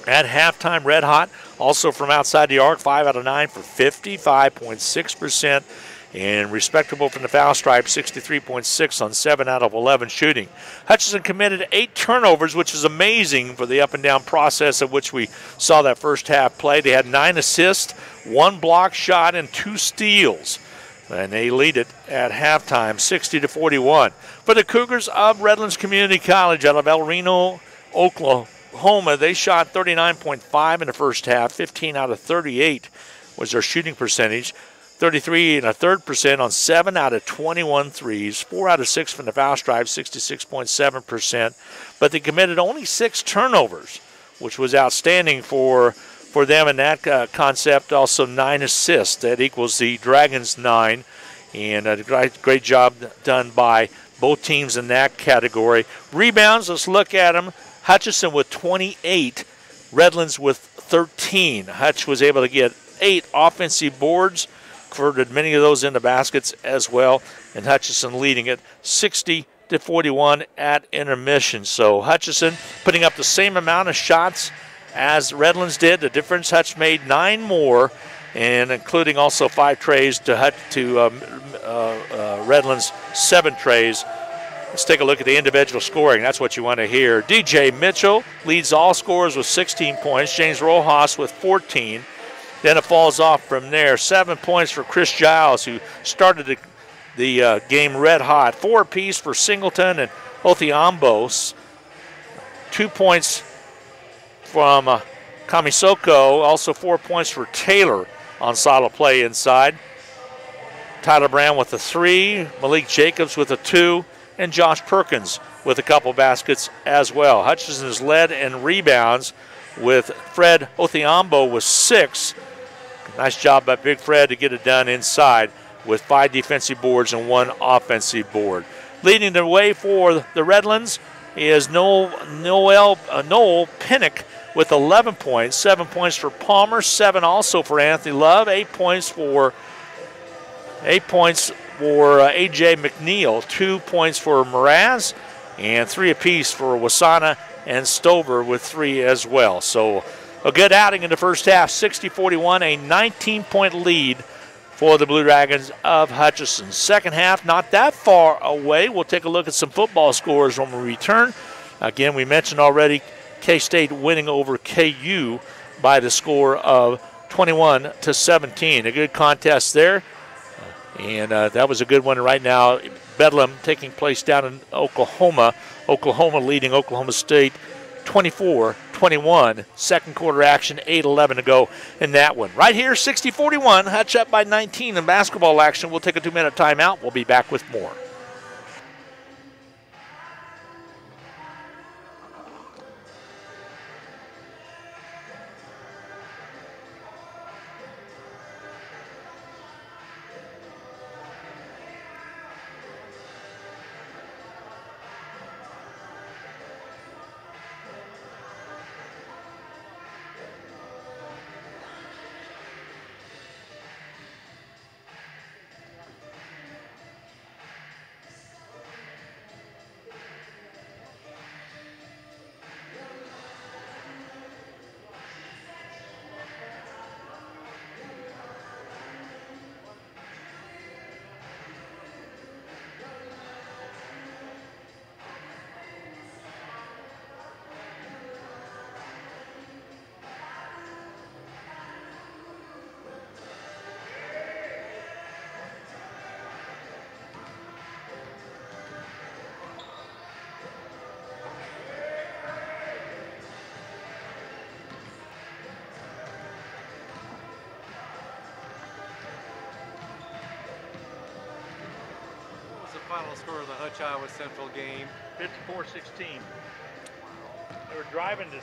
at halftime, red hot. Also from outside the arc, 5 out of 9 for 55.6%. And respectable from the foul stripe, 63.6 on 7 out of 11 shooting. Hutchinson committed 8 turnovers, which is amazing for the up-and-down process of which we saw that first half play. They had 9 assists, 1 block shot, and 2 steals. And they lead it at halftime, 60-41. For the Cougars of Redlands Community College out of El Reno, Oklahoma, they shot 39.5 in the first half. 15 out of 38 was their shooting percentage. 33 1/3% on 7 out of 21 threes. 4 out of 6 from the foul stripe, 66.7%. But they committed only 6 turnovers, which was outstanding for them in that concept. Also 9 assists. That equals the Dragons' 9. And a great job done by both teams in that category. Rebounds, let's look at them. Hutchinson with 28, Redlands with 13. Hutch was able to get 8 offensive boards, converted many of those into baskets as well, and Hutchinson leading it 60-41 at intermission. So Hutchinson putting up the same amount of shots as Redlands did. The difference, Hutch made 9 more, and including also 5 trays to Redlands' 7 trays. Let's take a look at the individual scoring. That's what you want to hear. DJ Mitchell leads all scorers with 16 points. James Rojas with 14. Then it falls off from there. 7 points for Chris Giles, who started the game red hot. 4 apiece for Singleton and Othiambos. 2 points from Kamisoko. Also 4 points for Taylor on solid play inside. Tyler Brown with a 3. Malik Jacobs with a 2. And Josh Perkins with a couple baskets as well. Hutchinson is led in rebounds with Fred Othiambo with 6. Nice job by Big Fred to get it done inside with 5 defensive boards and 1 offensive board. Leading the way for the Redlands is Noel Pinnock with 11 points. 7 points for Palmer, 7 also for Anthony Love, 8 points for A.J. McNeil, 2 points for Mraz, and 3 apiece for Wasana and Stover with 3 as well. So a good outing in the first half, 60-41, a 19-point lead for the Blue Dragons of Hutchinson. Second half, not that far away. We'll take a look at some football scores when we return. Again, we mentioned already K-State winning over KU by the score of 21-17. A good contest there, and that was a good one right now. Bedlam taking place down in Oklahoma. Oklahoma leading Oklahoma State 24-21. Second quarter action, 8:11 to go in that one. Right here, 60-41. Hutch up by 19 in basketball action. We'll take a 2-minute timeout. We'll be back with more. Final score of the Hutch Iowa Central game, 54-16. They were driving to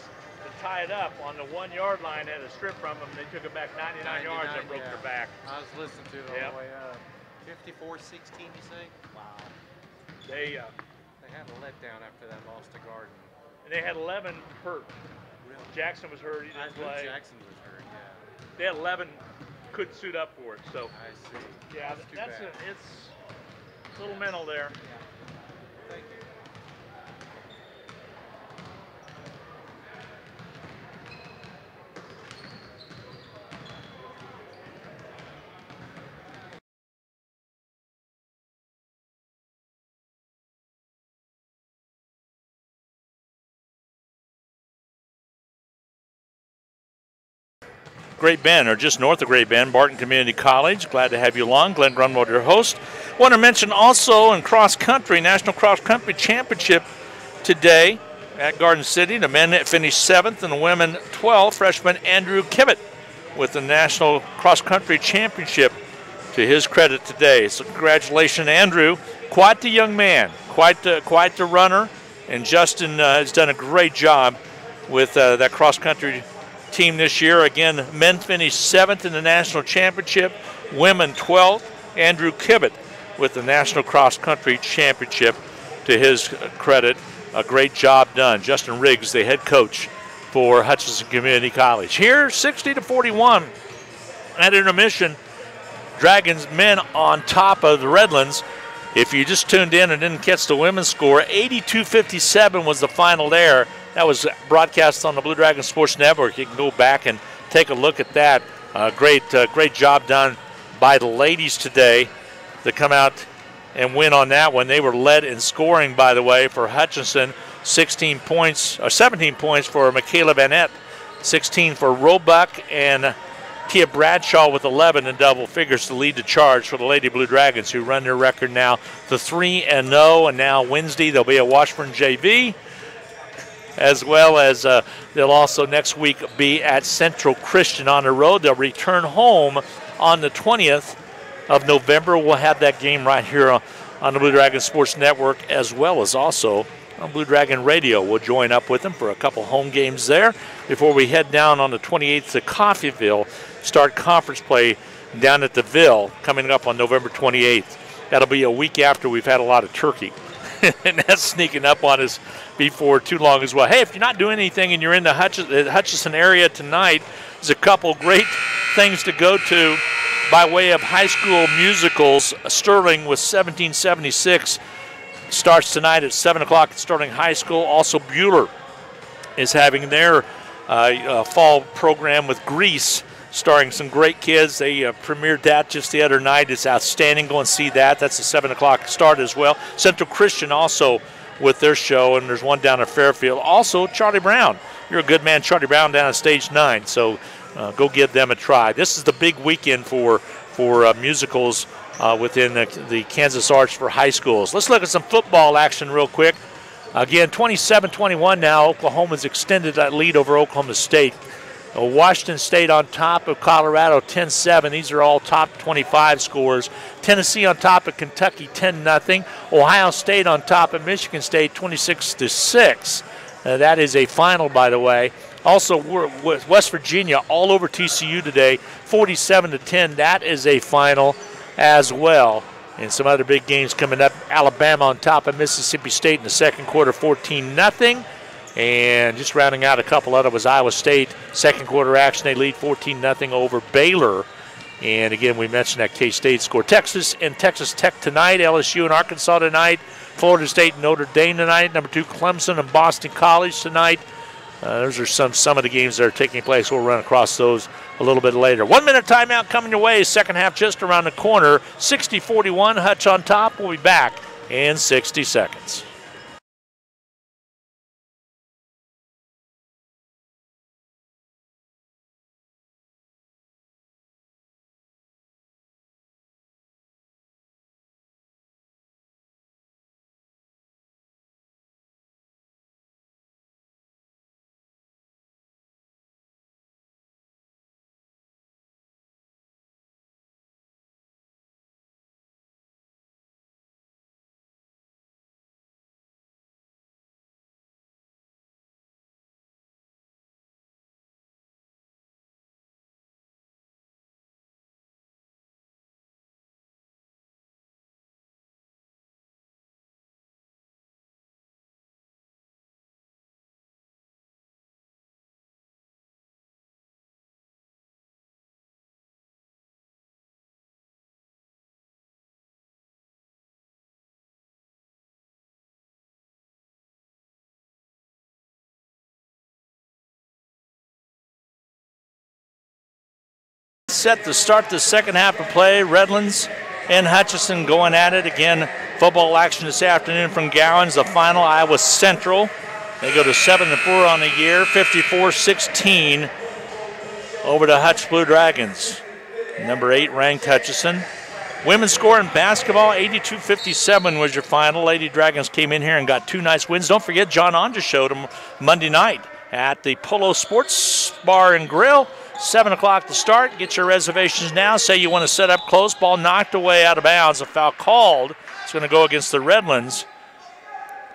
tie it up on the 1-yard line, had a strip from them. They took it back 99 yards and broke their back. I was listening to it all the way up. 54-16, you say? Wow. They had a letdown after that loss to Garden. And they had 11 hurt. Really? Jackson was hurt. He didn't play. Jackson was hurt, yeah. They had 11 couldn't suit up for it. So I see. Yeah, it's a little mental there. Yeah. Thank you. Great Bend, or just north of Great Bend, Barton Community College. Glad to have you along. Glenn Grunwald, your host. Want to mention also in cross country, National Cross Country Championship today at Garden City. The men finished 7th and the women 12th. Freshman Andrew Kivett with the National Cross Country Championship to his credit today. So congratulations, Andrew. Quite the young man, quite the runner. And Justin has done a great job with that cross country team this year. Again, men finished 7th in the national championship, women 12th. Andrew Kivett with the National Cross Country Championship to his credit. A great job done. Justin Riggs, the head coach for Hutchinson Community College. Here, 60-41 at intermission. Dragons men on top of the Redlands. If you just tuned in and didn't catch the women's score, 82-57 was the final there. That was broadcast on the Blue Dragon Sports Network. You can go back and take a look at that. Great job done by the ladies today to come out and win on that one. They were led in scoring, by the way, for Hutchinson. 17 points for Michaela Vanette, 16 for Roebuck, and Tia Bradshaw with 11 in double figures to lead the charge for the Lady Blue Dragons, who run their record now to 3-0. And now Wednesday they'll be at Washburn JV, as well as they'll also next week be at Central Christian on the road. They'll return home on the 20th of November. We'll have that game right here on the Blue Dragon Sports Network, as well as also on Blue Dragon Radio. We'll join up with them for a couple home games there before we head down on the 28th to Coffeyville, start conference play down at the Ville coming up on November 28th. That'll be a week after we've had a lot of turkey. And that's sneaking up on us before too long as well. Hey, if you're not doing anything and you're in the Hutchinson area tonight, there's a couple great things to go to by way of high school musicals. Sterling with 1776 starts tonight at 7 o'clock at Sterling High School. Also, Bueller is having their fall program with Grease, starring some great kids. They premiered that just the other night. It's outstanding. Go and see that. That's a 7 o'clock start as well. Central Christian also with their show, and there's one down at Fairfield. Also, Charlie Brown. You're a good man, Charlie Brown, down at Stage 9. So go give them a try. This is the big weekend for musicals within the Kansas Arts for high schools. Let's look at some football action real quick. Again, 27-21 now. Oklahoma's extended that lead over Oklahoma State. Washington State on top of Colorado 10-7. These are all top 25 scores. Tennessee on top of Kentucky 10-0. Ohio State on top of Michigan State 26-6. That is a final, by the way. Also, West Virginia all over TCU today, 47-10. That is a final as well. And some other big games coming up. Alabama on top of Mississippi State in the second quarter, 14-0. And just rounding out a couple of it was Iowa State. Second quarter action, they lead 14-0 over Baylor. And again, we mentioned that K-State score. Texas and Texas Tech tonight. LSU and Arkansas tonight. Florida State and Notre Dame tonight. Number 2, Clemson and Boston College tonight. Those are some of the games that are taking place. We'll run across those a little bit later. 1 minute timeout coming your way. Second half just around the corner. 60-41. Hutch on top. We'll be back in 60 seconds. Set to start the second half of play. Redlands and Hutchinson going at it. Again, football action this afternoon from Gowans. The final, Iowa Central. They go to 7-4 on the year, 54-16 over the Hutch Blue Dragons. Number 8 ranked Hutchinson. Women's score in basketball, 82-57 was your final. Lady Dragons came in here and got 2 nice wins. Don't forget, John Onja showed them Monday night at the Polo Sports Bar and Grill. 7 o'clock to start. Get your reservations now. Say you want to set up close. Ball knocked away out of bounds. A foul called. It's going to go against the Redlands.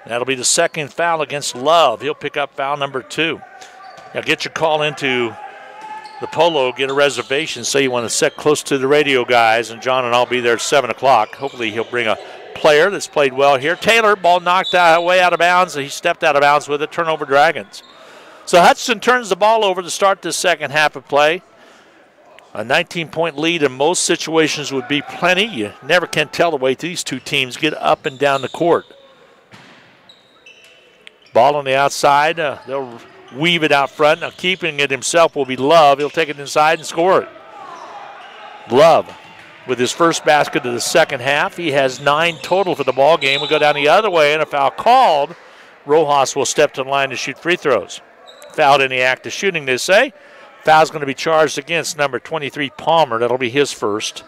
That'll be the second foul against Love. He'll pick up foul number 2. Now get your call into the Polo. Get a reservation. Say you want to set close to the radio guys. And John and I'll be there at 7 o'clock. Hopefully he'll bring a player that's played well here. Taylor, ball knocked way out of bounds. He stepped out of bounds with it. Turnover Dragons. So Hutchinson turns the ball over to start this second half of play. A 19-point lead in most situations would be plenty. You never can tell the way these two teams get up and down the court. Ball on the outside. They'll weave it out front. Now keeping it himself will be Love. He'll take it inside and score it. Love with his first basket of the second half. He has 9 total for the ball game. We go down the other way and a foul called. Rojas will step to the line to shoot free throws. Fouled in the act of shooting, they say. Foul's going to be charged against number 23, Palmer. That'll be his first.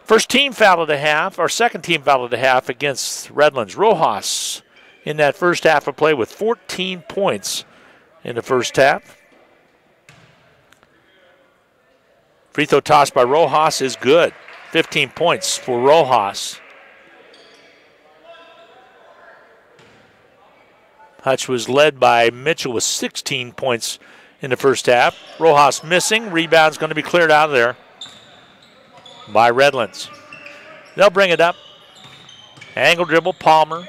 First team foul of the half, or second team foul of the half against Redlands. Rojas in that first half of play with 14 points in the first half. Free throw toss by Rojas is good. 15 points for Rojas. Hutch was led by Mitchell with 16 points in the first half. Rojas missing. Rebound's going to be cleared out of there by Redlands. They'll bring it up. Angle dribble, Palmer.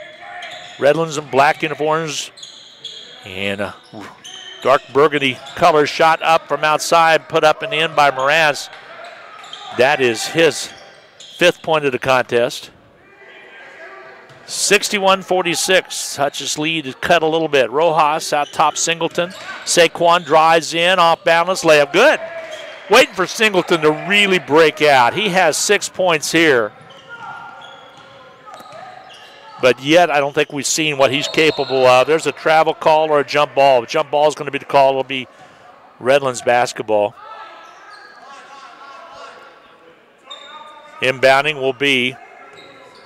Redlands in black uniforms and dark burgundy color shot up from outside, put up and in by Moraz. That is his 5th point of the contest. 61-46. Hutch's lead is cut a little bit. Rojas out top Singleton. Saquon drives in, off balance, layup good. Waiting for Singleton to really break out. He has 6 points here. But yet I don't think we've seen what he's capable of. There's a travel call or a jump ball. The jump ball is going to be the call. It'll be Redlands basketball. Inbounding will be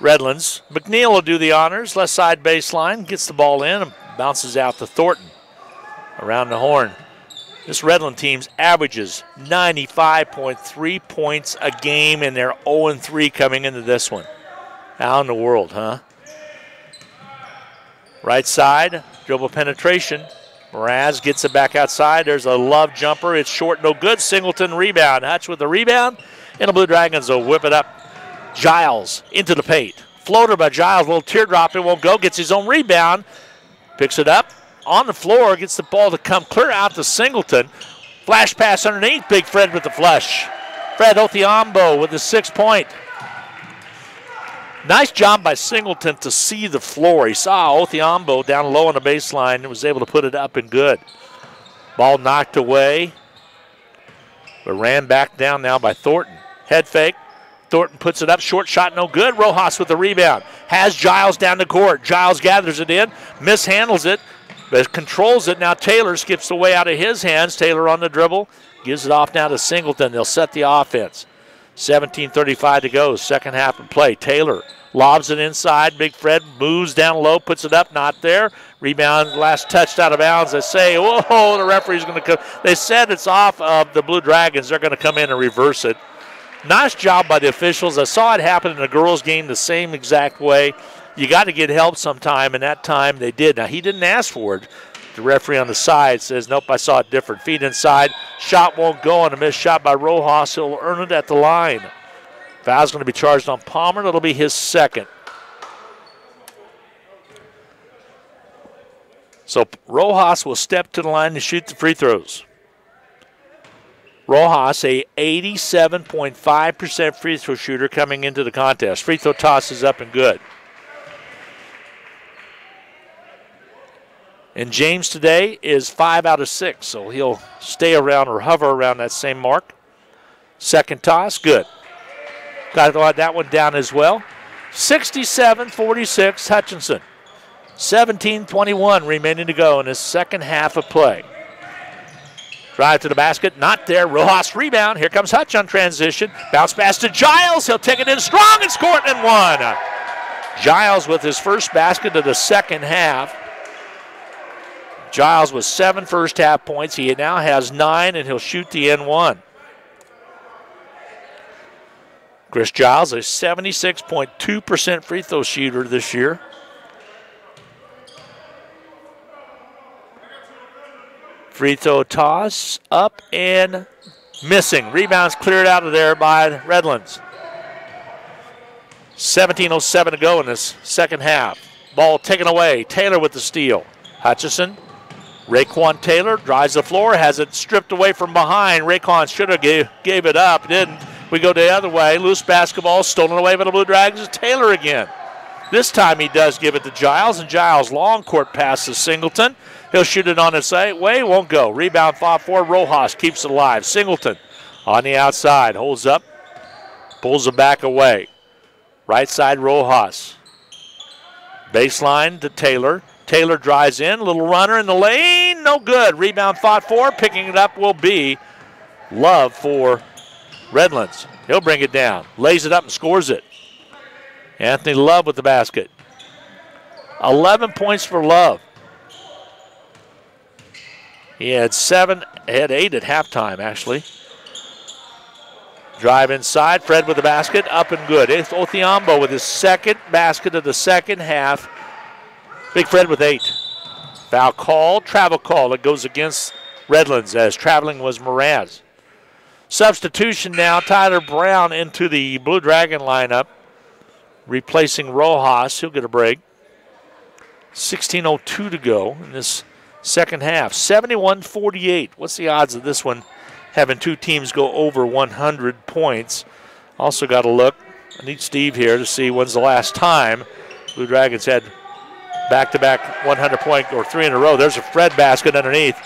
Redlands. McNeil will do the honors. Left side baseline. Gets the ball in and bounces out to Thornton. Around the horn. This Redland team averages 95.3 points a game, and they're 0-3 coming into this one. How in the world, huh? Right side, dribble penetration. Mraz gets it back outside. There's a Love jumper. It's short, no good. Singleton rebound. Hutch with the rebound. And the Blue Dragons will whip it up. Giles into the paint. Floater by Giles. Little teardrop. It won't go. Gets his own rebound. Picks it up. On the floor. Gets the ball to come clear out to Singleton. Flash pass underneath. Big Fred with the flush. Fred Othiambo with the 6 point. Nice job by Singleton to see the floor. He saw Othiambo down low on the baseline and was able to put it up and good. Ball knocked away, but ran back down now by Thornton. Head fake. Thornton puts it up. Short shot, no good. Rojas with the rebound. Has Giles down the court. Giles gathers it in, mishandles it, but controls it. Now Taylor skips away out of his hands. Taylor on the dribble. Gives it off now to Singleton. They'll set the offense. 17:35 to go, second half of play. Taylor lobs it inside. Big Fred moves down low, puts it up, not there. Rebound, last touched out of bounds. They say, whoa, the referee's going to come. They said it's off of the Blue Dragons. They're going to come in and reverse it. Nice job by the officials. I saw it happen in a girls' game the same exact way. You got to get help sometime, and that time they did. Now, he didn't ask for it. The referee on the side says, nope, I saw it different. Feet inside. Shot won't go, and a missed shot by Rojas. He'll earn it at the line. Foul's going to be charged on Palmer. That'll be his second. So Rojas will step to the line to shoot the free throws. Rojas, a 87.5% free throw shooter coming into the contest. Free throw toss is up and good. And James today is 5 out of 6, so he'll stay around or hover around that same mark. Second toss, good. Got to let that one down as well. 67-46, Hutchinson. 17:21 remaining to go in this second half of play. Drive to the basket, not there. Rojas rebound. Here comes Hutch on transition. Bounce pass to Giles. He'll take it in strong and score it in one. Giles with his first basket of the second half. Giles with 7 first half points. He now has 9, and he'll shoot the N1. Chris Giles, a 76.2% free throw shooter this year. Free throw toss up and missing. Rebounds cleared out of there by Redlands. 17:07 to go in this second half. Ball taken away. Taylor with the steal. Hutchinson. Raekwon Taylor drives the floor, has it stripped away from behind. Raekwon should have gave it up, didn't. We go the other way. Loose basketball stolen away by the Blue Dragons. Taylor again. This time he does give it to Giles, and Giles long court pass to Singleton. He'll shoot it on his way, won't go. Rebound fought for. Rojas keeps it alive. Singleton on the outside, holds up, pulls it back away. Right side Rojas. Baseline to Taylor. Taylor drives in, little runner in the lane, no good. Rebound fought for, picking it up will be Love for Redlands. He'll bring it down, lays it up and scores it. Anthony Love with the basket. 11 points for Love. He had 7, had 8 at halftime actually. Drive inside, Fred with the basket, up and good. It's Othiambo with his second basket of the second half. Big Fred with 8. Foul call, travel call. It goes against Redlands as traveling was Mraz. Substitution now, Tyler Brown into the Blue Dragon lineup, replacing Rojas. He'll get a break. 16:02 to go in this second half. 71-48. What's the odds of this one having two teams go over 100 points? Also got to look. I need Steve here to see when's the last time Blue Dragons had back-to-back 100-point or 3 in a row. There's a Fred basket underneath.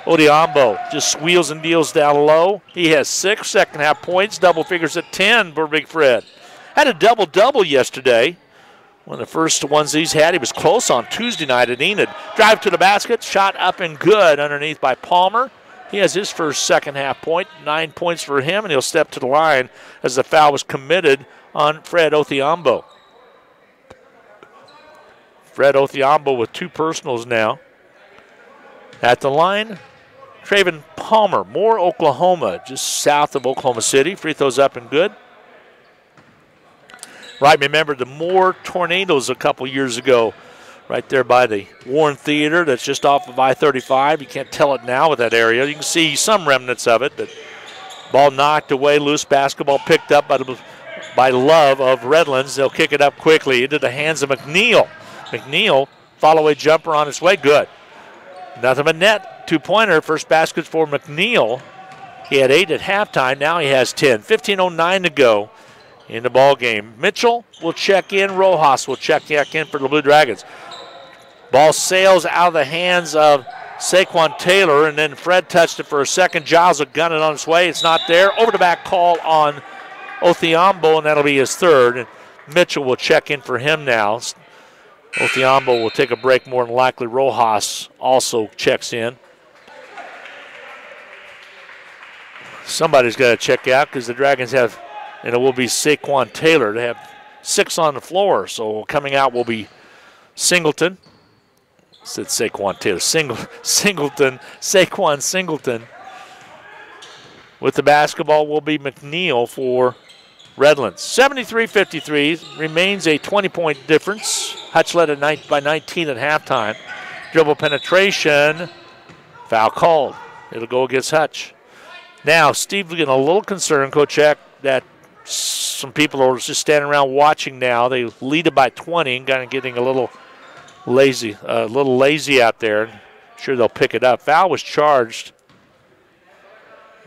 Odiambo just wheels and deals down low. He has 6 second-half points, double figures at 10 for Big Fred. Had a double-double yesterday. One of the first ones he's had. He was close on Tuesday night at Enid. Drive to the basket, shot up and good underneath by Palmer. He has his first second-half point, 9 points for him, and he'll step to the line as the foul was committed on Fred Othiambo. Fred Othiambo with 2 personals now. At the line, Traven Palmer, Moore, Oklahoma, just south of Oklahoma City. Free throws up and good. Right, remember the Moore Tornadoes a couple years ago, right there by the Warren Theater that's just off of I-35. You can't tell it now with that area. You can see some remnants of it, but ball knocked away, loose basketball picked up by Love of Redlands. They'll kick it up quickly into the hands of McNeil. McNeil, follow-away jumper on its way, good. Nothing but net, 2-pointer, first basket for McNeil. He had 8 at halftime, now he has 10. 15:09 to go in the ball game. Mitchell will check in. Rojas will check back in for the Blue Dragons. Ball sails out of the hands of Saquon Taylor, and then Fred touched it for a second. Giles will gun it on its way. It's not there. Over the back call on Othiambo, and that'll be his third. And Mitchell will check in for him now. Othiambo will take a break more than likely. Rojas also checks in. Somebody's got to check out because the Dragons have, and it will be Saquon Taylor. They have 6 on the floor, so coming out will be Singleton. I said Saquon Taylor. Singleton. Saquon Singleton. With the basketball will be McNeil for Redlands. 73-53 remains a 20-point difference. Hutch led by 19 at halftime. Dribble penetration. Foul called. It'll go against Hutch. Now, Steve getting a little concerned, Coach Eck, that some people are just standing around watching now. They lead it by 20 and kind of getting a little lazy out there. Sure they'll pick it up. Foul was charged.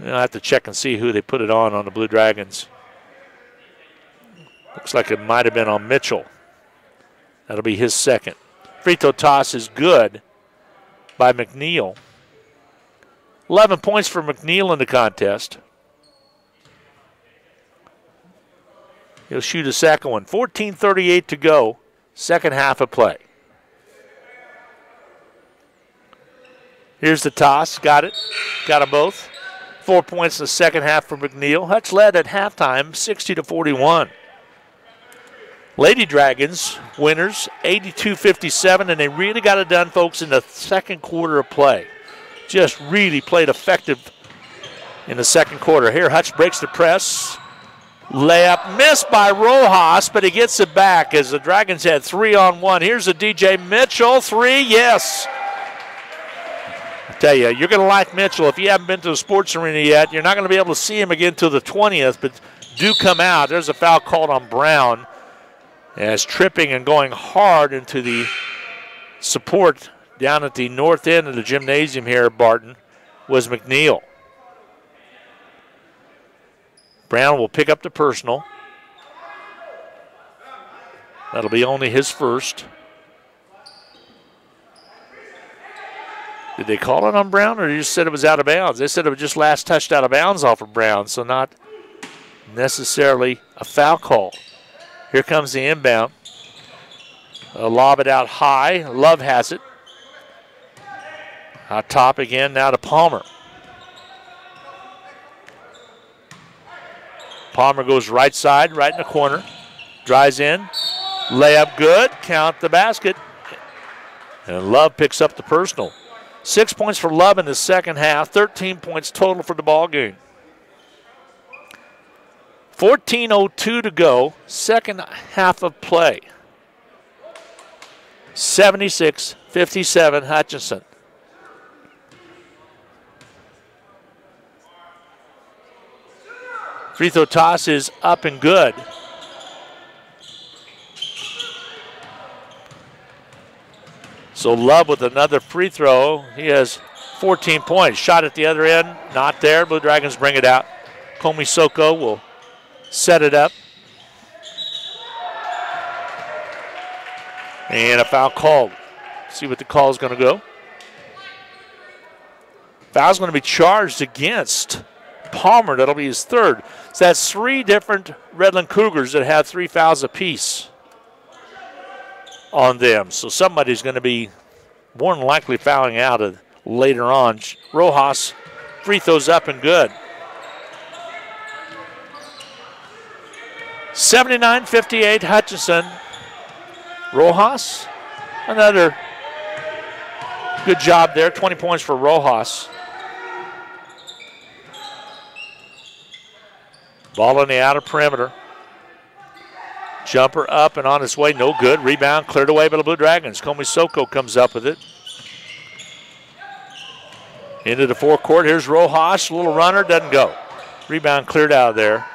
I'll have to check and see who they put it on the Blue Dragons. Looks like it might have been on Mitchell. That'll be his second. Free throw toss is good by McNeil. 11 points for McNeil in the contest. He'll shoot a second one. 14:38 to go. Second half of play. Here's the toss. Got it. Got them both. 4 points in the second half for McNeil. Hutch led at halftime 60-41. Lady Dragons, winners, 82-57, and they really got it done, folks, in the second quarter of play. Just really played effective in the second quarter. Here, Hutch breaks the press. Layup missed by Rojas, but he gets it back as the Dragons had 3-on-1. Here's a DJ Mitchell, 3, yes. I tell you, you're going to like Mitchell. If you haven't been to the sports arena yet, you're not going to be able to see him again until the 20th, but do come out. There's a foul called on Brown as tripping and going hard into the support down at the north end of the gymnasium here at Barton was McNeil. Brown will pick up the personal. That'll be only his first. Did they call it on Brown, or you just said it was out of bounds? They said it was just last touched out of bounds off of Brown, so not necessarily a foul call. Here comes the inbound. Lob it out high. Love has it. Out top again, now to Palmer. Palmer goes right side, right in the corner. Drives in. Layup good. Count the basket. And Love picks up the personal. 6 points for Love in the second half. 13 points total for the ball game. 14:02 to go. Second half of play. 76-57 Hutchinson. Free throw toss is up and good. So Love with another free throw. He has 14 points. Shot at the other end, not there. Blue Dragons bring it out. Komisoko will set it up. And a foul called. See what the call is going to go. Foul's going to be charged against Palmer. That'll be his third. So that's 3 different Redland Cougars that have 3 fouls apiece on them. So somebody's going to be more than likely fouling out later on. Rojas, free throws up and good. 79-58 Hutchinson. Rojas, another good job there. 20 points for Rojas. Ball on the outer perimeter. Jumper up and on its way, no good. Rebound cleared away by the Blue Dragons. Komisoko comes up with it. Into the forecourt, here's Rojas, little runner, doesn't go. Rebound cleared out of there.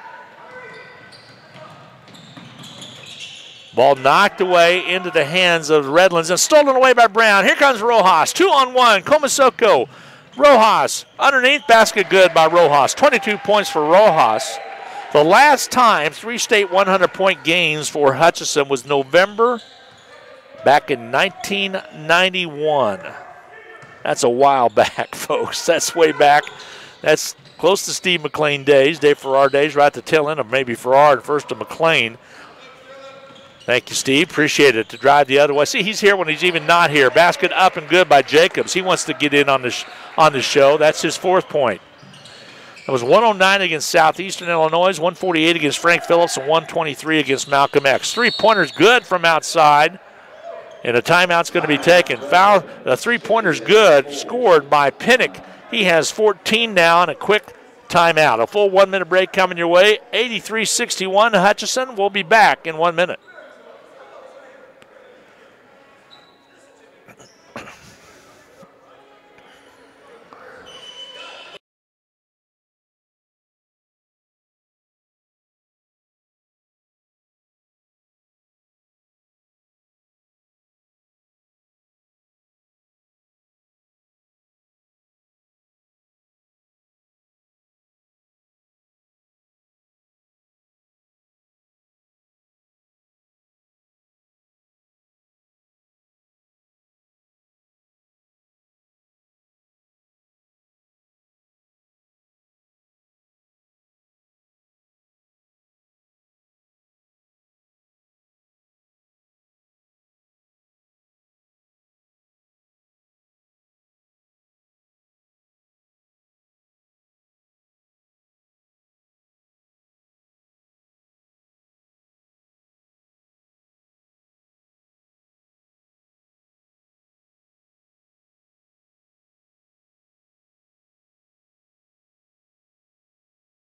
Ball knocked away into the hands of Redlands and stolen away by Brown. Here comes Rojas, 2-on-1, Komisoko. Rojas, underneath, basket good by Rojas. 22 points for Rojas. The last time 3 state 100-point games for Hutchinson was November back in 1991. That's a while back, folks. That's way back. That's close to Steve McLean days, Dave Farrar days, right at the tail end of maybe Farrar and first to McLean. Thank you, Steve. Appreciate it. To drive the other way. See, he's here when he's even not here. Basket up and good by Jacobs. He wants to get in on the show. That's his 4th point. It was 109 against Southeastern Illinois, 148 against Frank Phillips, and 123 against Malcolm X. 3-pointers good from outside, and a timeout's going to be taken. Foul, the 3-pointer's good, scored by Pinnock. He has 14 now and a quick timeout. A full 1-minute break coming your way. 83-61 Hutchinson. We'll be back in 1 minute.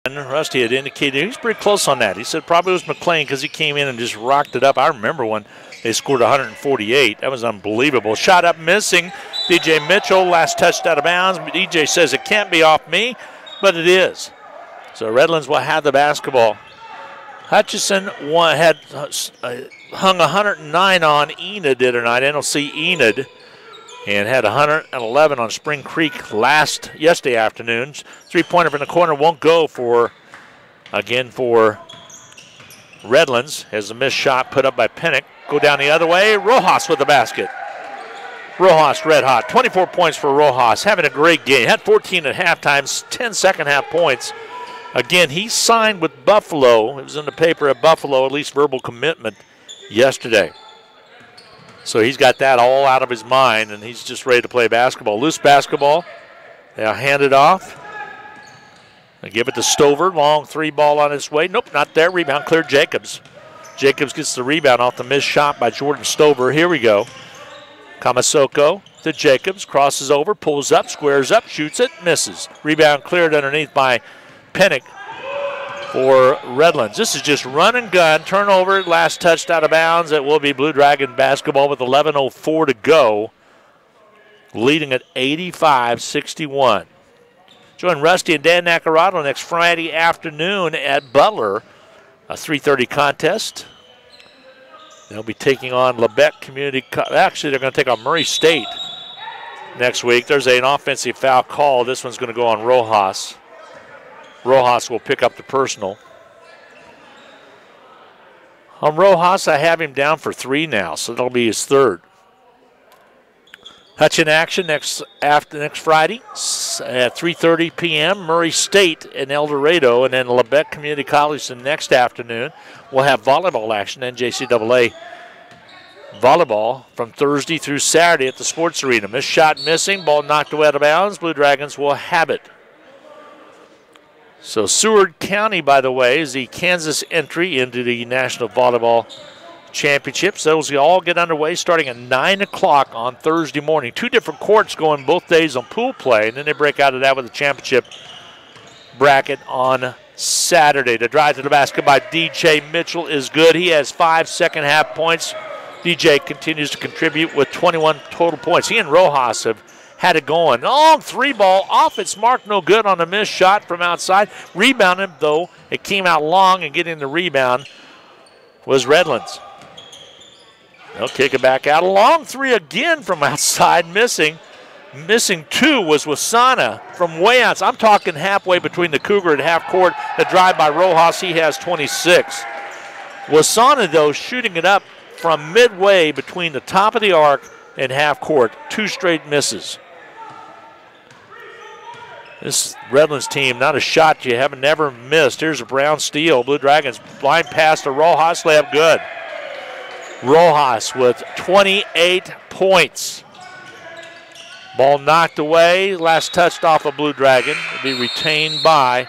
Rusty had indicated he's pretty close on that. He said probably it was McLean because he came in and just rocked it up. I remember when they scored 148. That was unbelievable. Shot up missing. DJ Mitchell, last touched out of bounds. DJ says it can't be off me, but it is. So Redlands will have the basketball. Hutchinson had hung 109 on Enid the other night. NLC Enid. And had 111 on Spring Creek yesterday afternoon. 3-pointer from the corner won't go for Redlands. Has a missed shot put up by Pinnock. Go down the other way. Rojas with the basket. Rojas red hot. 24 points for Rojas. Having a great game. Had 14 at halftime. 10 second half points. Again, he signed with Buffalo. It was in the paper at Buffalo, at least verbal commitment yesterday. So he's got that all out of his mind, and he's just ready to play basketball. Loose basketball. They'll hand it off. They give it to Stover. Long 3 ball on its way. Nope, not there. Rebound cleared Jacobs. Jacobs gets the rebound off the missed shot by Jordan Stover. Here we go. Komisoko to Jacobs. Crosses over, pulls up, squares up, shoots it, misses. Rebound cleared underneath by Pinnock for Redlands. This is just run and gun. Turnover, last touched out of bounds. It will be Blue Dragon basketball with 11:04 to go. Leading at 85-61. Join Rusty and Dan Nacarado next Friday afternoon at Butler. A 3:30 contest. They'll be taking on Lebec Community. Actually, they're going to take on Murray State next week. There's an offensive foul call. This one's going to go on Rojas. Rojas will pick up the personal. On Rojas, I have him down for 3 now, so that'll be his 3rd. Hutch in action next Friday at 3:30 p.m. Murray State in El Dorado, and then Lebec Community College the next afternoon. We'll have volleyball action, NJCAA volleyball from Thursday through Saturday at the Sports Arena. Missed shot missing, ball knocked away out of bounds. Blue Dragons will have it. So Seward County, by the way, is the Kansas entry into the National Volleyball Championships. Those will all get underway starting at 9 o'clock on Thursday morning. 2 different courts going both days on pool play, and then they break out of that with a championship bracket on Saturday. The drive to the basket by DJ Mitchell is good. He has 5 second-half points. DJ continues to contribute with 21 total points. He and Rojas have had it going. Long 3-ball off its mark, no good on a missed shot from outside. Rebounded, though, it came out long, and getting the rebound was Redlands. They'll kick it back out. A long 3 again from outside, missing. Missing 2 was Wasana from way outside. I'm talking halfway between the Cougar and half court. The drive by Rojas, he has 26. Wasana, though, shooting it up from midway between the top of the arc and half court. 2 straight misses. This Redlands team, not a shot you haven't never missed. Here's a Brown steal. Blue Dragons blind pass to Rojas, layup good. Rojas with 28 points. Ball knocked away. Last touched off a Blue Dragon. Will be retained by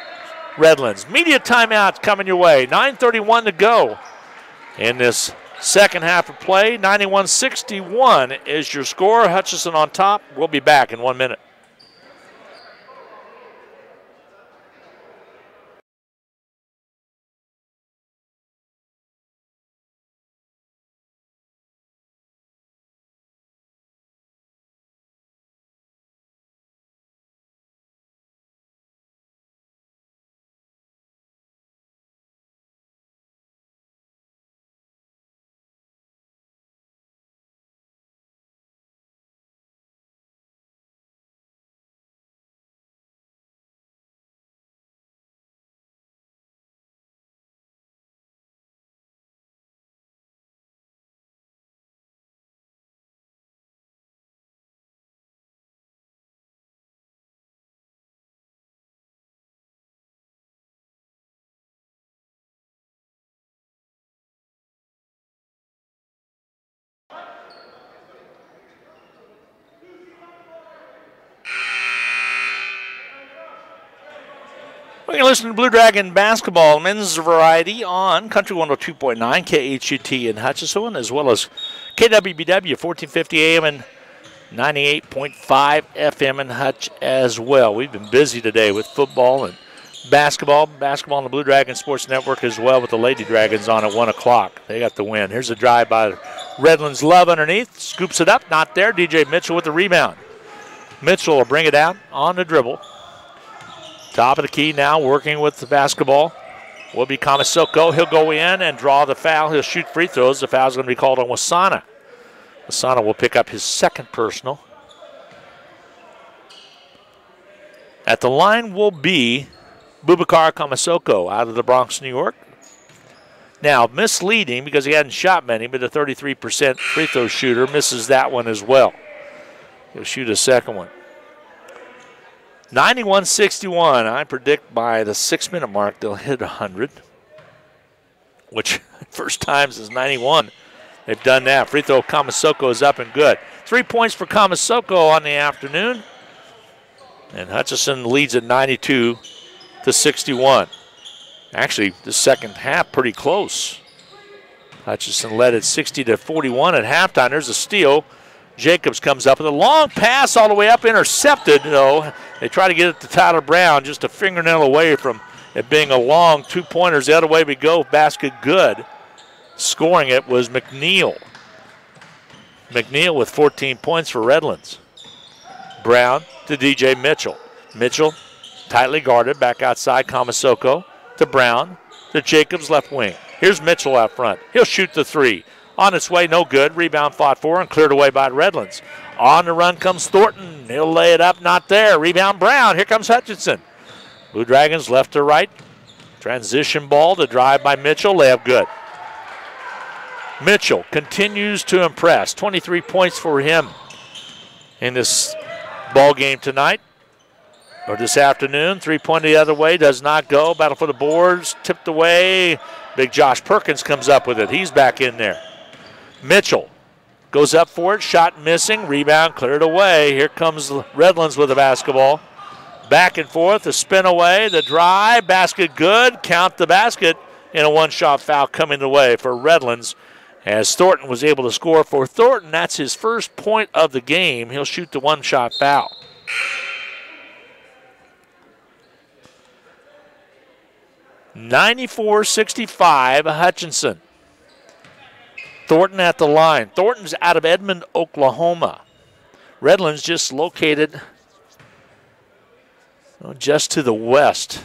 Redlands. Media timeout coming your way. 9:31 to go in this second half of play. 91-61 is your score. Hutchinson on top. We'll be back in 1 minute. We're going to listen to Blue Dragon basketball men's variety on Country 102.9 KHUT in Hutchinson, as well as KWBW 1450 AM and 98.5 FM in Hutch as well. We've been busy today with football and basketball. Basketball on the Blue Dragon Sports Network as well, with the Lady Dragons on at 1 o'clock. They got the win. Here's a drive by Redlands. Love underneath. Scoops it up. Not there. DJ Mitchell with the rebound. Mitchell will bring it out on the dribble. Top of the key now, working with the basketball will be Kamasoko. He'll go in and draw the foul. He'll shoot free throws. The foul's going to be called on Wasana. Wasana will pick up his 2nd personal. At the line will be Bubakar Kamasoko out of the Bronx, New York. Now, misleading because he hadn't shot many, but a 33% free throw shooter misses that one as well. He'll shoot a 2nd one. 91-61. I predict by the 6-minute mark they'll hit 100, which first time since 91 they've done that. Free throw Kamasoko is up and good. 3 points for Kamasoko on the afternoon, and Hutchinson leads at 92-61. Actually, the second half pretty close. Hutchinson led at 60-41 at halftime. There's a steal. Jacobs comes up with a long pass all the way up, intercepted, though. They try to get it to Tyler Brown, just a fingernail away from it being a long 2-pointers. The other way we go, basket good. Scoring it was McNeil. McNeil with 14 points for Redlands. Brown to DJ Mitchell. Mitchell tightly guarded, back outside. Kamasoko to Brown to Jacobs, left wing. Here's Mitchell out front. He'll shoot the 3. On its way, no good. Rebound fought for and cleared away by Redlands. On the run comes Thornton. He'll lay it up, not there. Rebound Brown. Here comes Hutchinson. Blue Dragons left to right. Transition ball to drive by Mitchell. Layup good. Mitchell continues to impress. 23 points for him in this ball game tonight, or this afternoon. 3-point the other way, does not go. Battle for the boards, tipped away. Big Josh Perkins comes up with it. He's back in there. Mitchell goes up for it, shot missing, rebound cleared away. Here comes Redlands with the basketball. Back and forth, the spin away, the drive, basket good. Count the basket, and a one-shot foul coming away for Redlands, as Thornton was able to score for Thornton. That's his first point of the game. He'll shoot the one-shot foul. (94-65) Hutchinson. Thornton at the line. Thornton's out of Edmond, Oklahoma. Redlands just located just to the west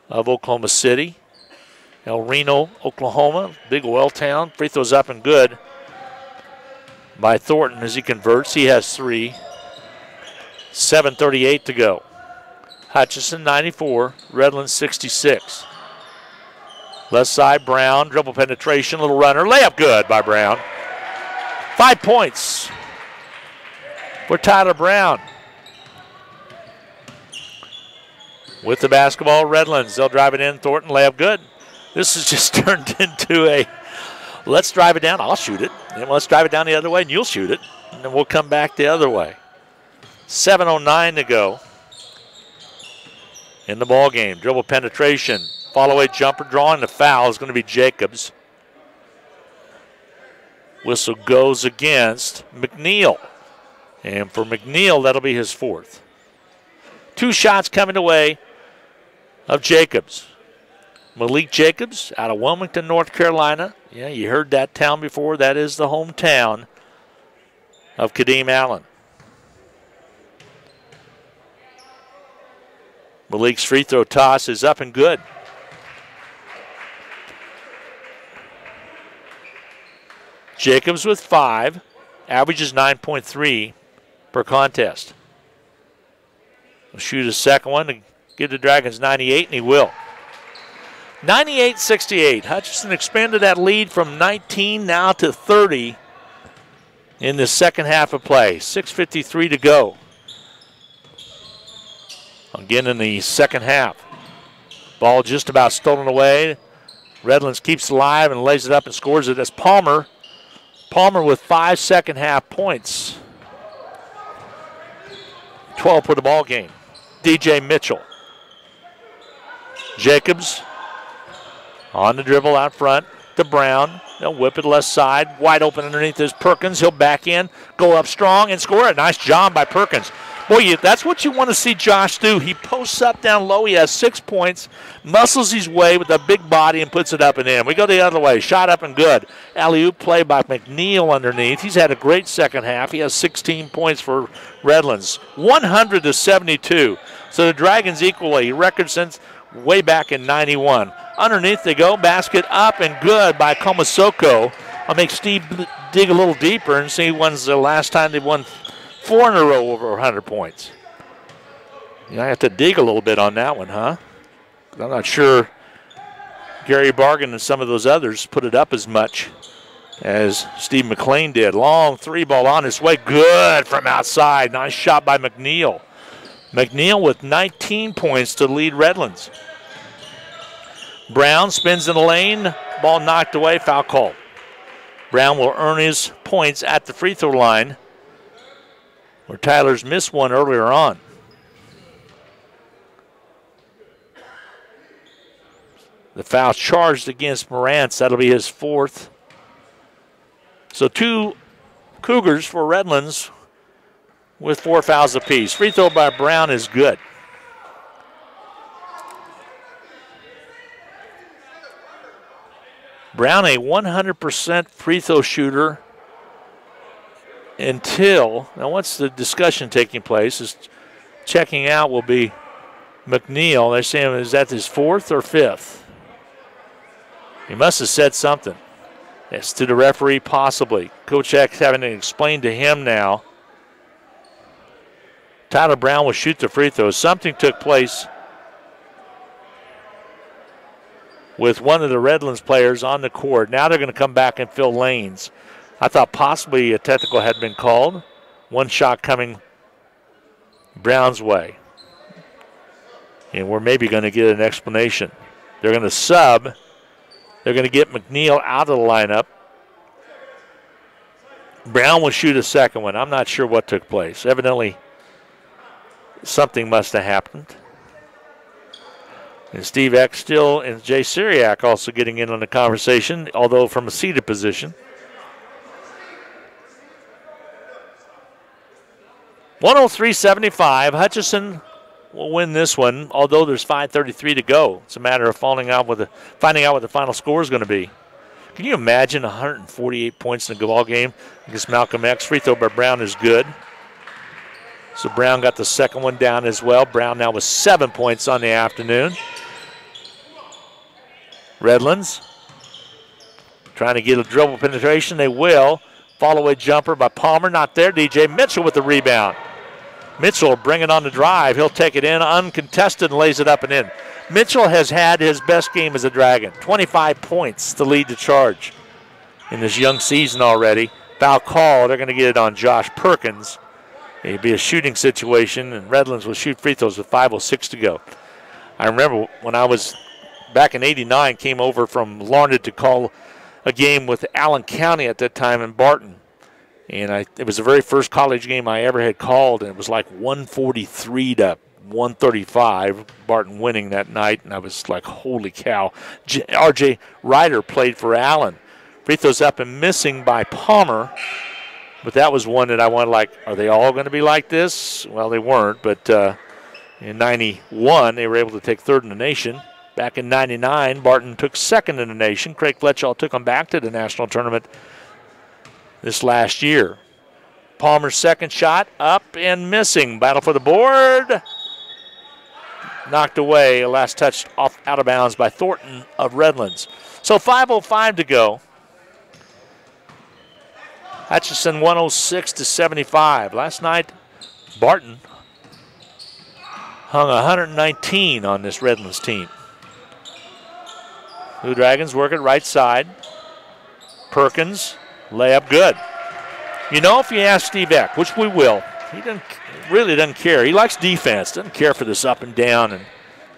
of Oklahoma City. El Reno, Oklahoma, big oil town. Free throws up and good by Thornton as he converts. He has 3. 7:38 to go. Hutchinson 94, Redlands 66. Left side, Brown, dribble penetration, little runner, layup good by Brown. 5 points for Tyler Brown. With the basketball, Redlands, they'll drive it in, Thornton, layup good. This has just turned into a, let's drive it down, I'll shoot it. And let's drive it down the other way and you'll shoot it. And then we'll come back the other way. 7:09 to go in the ball game. Dribble penetration, follow away jumper, drawing the foul is going to be Jacobs. Whistle goes against McNeil. And for McNeil, that'll be his 4th. 2 shots coming away of Jacobs. Malik Jacobs out of Wilmington, North Carolina. Yeah, you heard that town before. That is the hometown of Kadeem Allen. Malik's free throw toss is up and good. Jacobs with 5, averages 9.3 per contest. He'll shoot a second one to give the Dragons 98, and he will. 98-68. Hutchinson expanded that lead from 19 now to 30 in the second half of play. 6:53 to go. Again in the second half. Ball just about stolen away. Redlands keeps it alive and lays it up and scores it. That's Palmer. Palmer with 5 second half points. 12 for the ball game. DJ Mitchell. Jacobs on the dribble out front to Brown. They'll whip it left side. Wide open underneath is Perkins. He'll back in, go up strong, and score it. Nice job by Perkins. Boy, that's what you want to see Josh do. He posts up down low. He has 6 points, muscles his way with a big body and puts it up and in. We go the other way. Shot up and good. Alley-oop play by McNeil underneath. He's had a great second half. He has 16 points for Redlands. 100-72. So the Dragons equally. Record since way back in 91. Underneath they go. Basket up and good by Komasoko. I'll make Steve dig a little deeper and see when's the last time they won 4 in a row over 100 points. I have to dig a little bit on that one, huh? I'm not sure Gary Bargan and some of those others put it up as much as Steve McLean did. Long 3-ball on his way. Good from outside. Nice shot by McNeil. McNeil with 19 points to lead Redlands. Brown spins in the lane. Ball knocked away. Foul called. Brown will earn his points at the free throw line, where Tyler's missed one earlier on. The foul charged against Morantz. That'll be his 4th. So 2 Cougars for Redlands with 4 fouls apiece. Free throw by Brown is good. Brown a 100% free throw shooter until, now what's the discussion taking place? Is checking out will be McNeil. They're saying, is that his 4th or 5th? He must have said something. Yes, to the referee possibly. Coach X having to explain to him now. Tyler Brown will shoot the free throw. Something took place with one of the Redlands players on the court. Now they're going to come back and fill lanes. I thought possibly a technical had been called. One shot coming Brown's way. And we're maybe going to get an explanation. They're going to sub. They're going to get McNeil out of the lineup. Brown will shoot a second one. I'm not sure what took place. Evidently, something must have happened. And Steve Eck still, and Jay Syriac also getting in on the conversation, although from a seated position. 103-75. Hutchinson will win this one, although there's 5:33 to go. It's a matter of finding out what the final score is going to be. Can you imagine 148 points in a ball game against Malcolm X? Free throw by Brown is good. So Brown got the second one down as well. Brown now with 7 points on the afternoon. Redlands trying to get a dribble penetration. They will. Follow-away jumper by Palmer. Not there. DJ Mitchell with the rebound. Mitchell bring it on the drive. He'll take it in uncontested and lays it up and in. Mitchell has had his best game as a Dragon. 25 points to lead the charge in this young season already. Foul call. They're going to get it on Josh Perkins. It'd be a shooting situation, and Redlands will shoot free throws with 5:06 to go. I remember when I was back in '89, came over from Larned to call a game with Allen County at that time in Barton. And it was the very first college game I ever had called, and it was like 143 to 135, Barton winning that night, and I was like, holy cow. R.J. Ryder played for Allen. Free throws up and missing by Palmer, but that was one that I wanted, like, are they all going to be like this? Well, they weren't, but in 91, they were able to take third in the nation. Back in 99, Barton took second in the nation. Craig Fletchall took them back to the national tournament this last year. Palmer's second shot up and missing. Battle for the board. Knocked away. Last touch off out of bounds by Thornton of Redlands. So 5:05 to go. Hutchinson 106-75. Last night, Barton hung 119 on this Redlands team. Blue Dragons work it right side. Perkins. Layup good. You know, if you ask Steve Eck, which we will, he really doesn't care. He likes defense, doesn't care for this up and down, and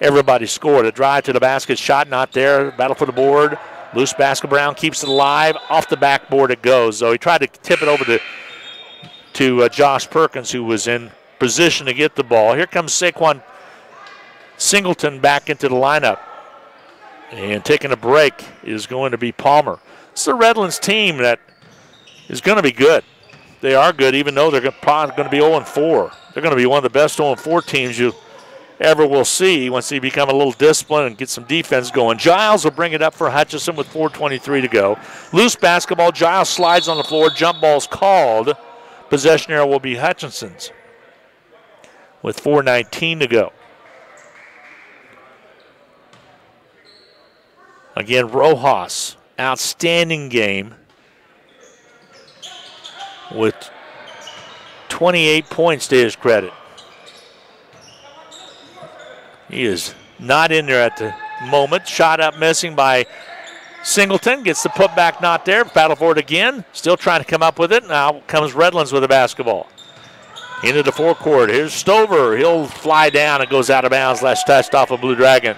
everybody scored. A drive to the basket, shot not there. Battle for the board. Loose basket. Brown keeps it alive. Off the backboard it goes. So he tried to tip it over to Josh Perkins, who was in position to get the ball. Here comes Saquon Singleton back into the lineup. And taking a break is going to be Palmer. It's the Redlands team that is going to be good. They are good, even though they're probably going to be 0-4. They're going to be one of the best 0-4 teams you ever will see once they become a little disciplined and get some defense going. Giles will bring it up for Hutchinson with 4:23 to go. Loose basketball. Giles slides on the floor. Jump ball's called. Possession arrow will be Hutchinson's with 4:19 to go. Again, Rojas, outstanding game with 28 points to his credit. He is not in there at the moment. Shot up missing by Singleton. Gets the putback not there. Battle for it again. Still trying to come up with it. Now comes Redlands with the basketball. Into the forecourt. Here's Stover. He'll fly down and goes out of bounds. Last touched off a Blue Dragon.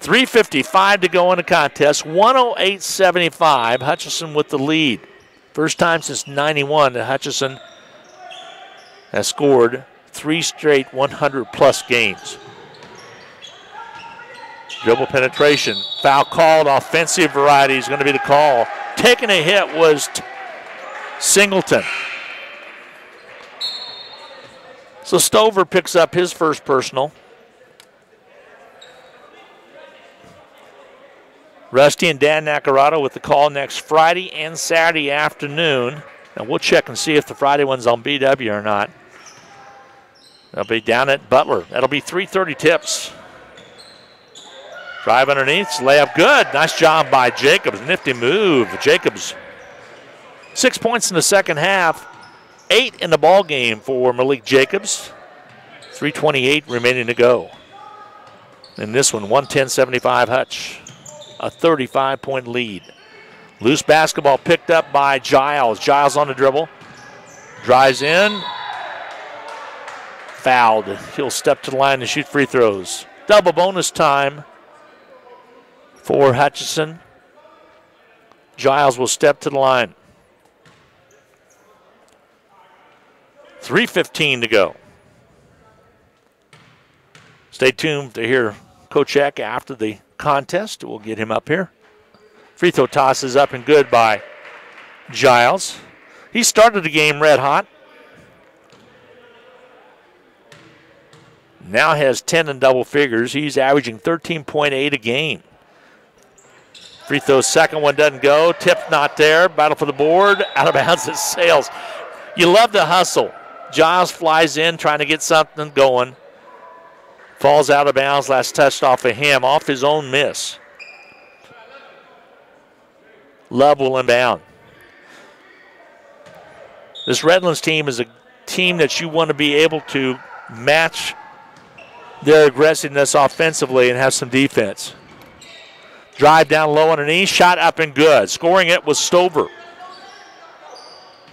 3:55 to go in the contest. 108-75. Hutchinson with the lead. First time since 91 that Hutchinson has scored 3 straight 100-plus games. Dribble penetration. Foul called. Offensive variety is going to be the call. Taking a hit was Singleton. So Stover picks up his first personal. Rusty and Dan Nacarado with the call next Friday and Saturday afternoon. And we'll check and see if the Friday one's on BW or not. They'll be down at Butler. That'll be 3:30 tips. Drive underneath, layup good. Nice job by Jacobs. Nifty move. Jacobs, 6 points in the second half. 8 in the ball game for Malik Jacobs. 3:28 remaining to go. In this one, 110-75 Hutch. A 35-point lead. Loose basketball picked up by Giles. Giles on the dribble. Drives in. Fouled. He'll step to the line and shoot free throws. Double bonus time for Hutchinson. Giles will step to the line. 3:15 to go. Stay tuned to hear Coach Eck after the contest. We'll get him up here. Free throw toss is up and good by Giles. He started the game red hot. Now has 10 in double figures. He's averaging 13.8 a game. Free throw, second one doesn't go. Tip not there. Battle for the board. Out of bounds it sails. You love the hustle. Giles flies in trying to get something going. Falls out of bounds. Last touched off of him, off his own miss. Love will inbound. This Redlands team is a team that you want to be able to match their aggressiveness offensively and have some defense. Drive down low underneath, shot up and good. Scoring it was Stover.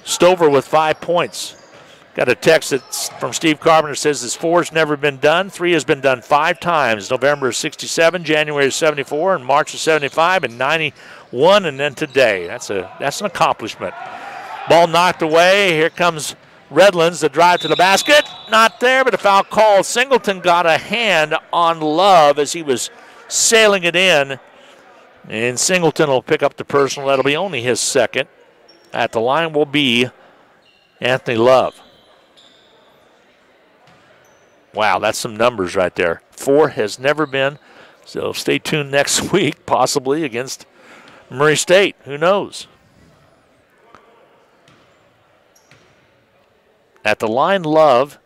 Stover with 5 points. Got a text from Steve Carpenter, says this 4's never been done. 3 has been done 5 times. November of 67, January of 74, and March of 75, and 91, and then today. That's an accomplishment. Ball knocked away. Here comes Redlands, the drive to the basket. Not there, but a foul called. Singleton got a hand on Love as he was sailing it in. And Singleton will pick up the personal. That'll be only his second. At the line will be Anthony Love. Wow, that's some numbers right there. 4 has never been. So stay tuned next week, possibly against Murray State. Who knows? At the line, Love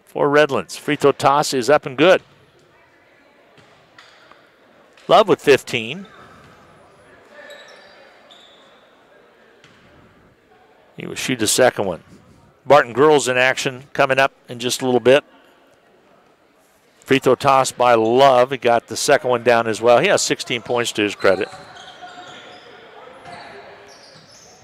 for Redlands. Free throw toss is up and good. Love with 15. He will shoot the second one. Barton girls in action coming up in just a little bit. Free throw toss by Love. He got the second one down as well. He has 16 points to his credit.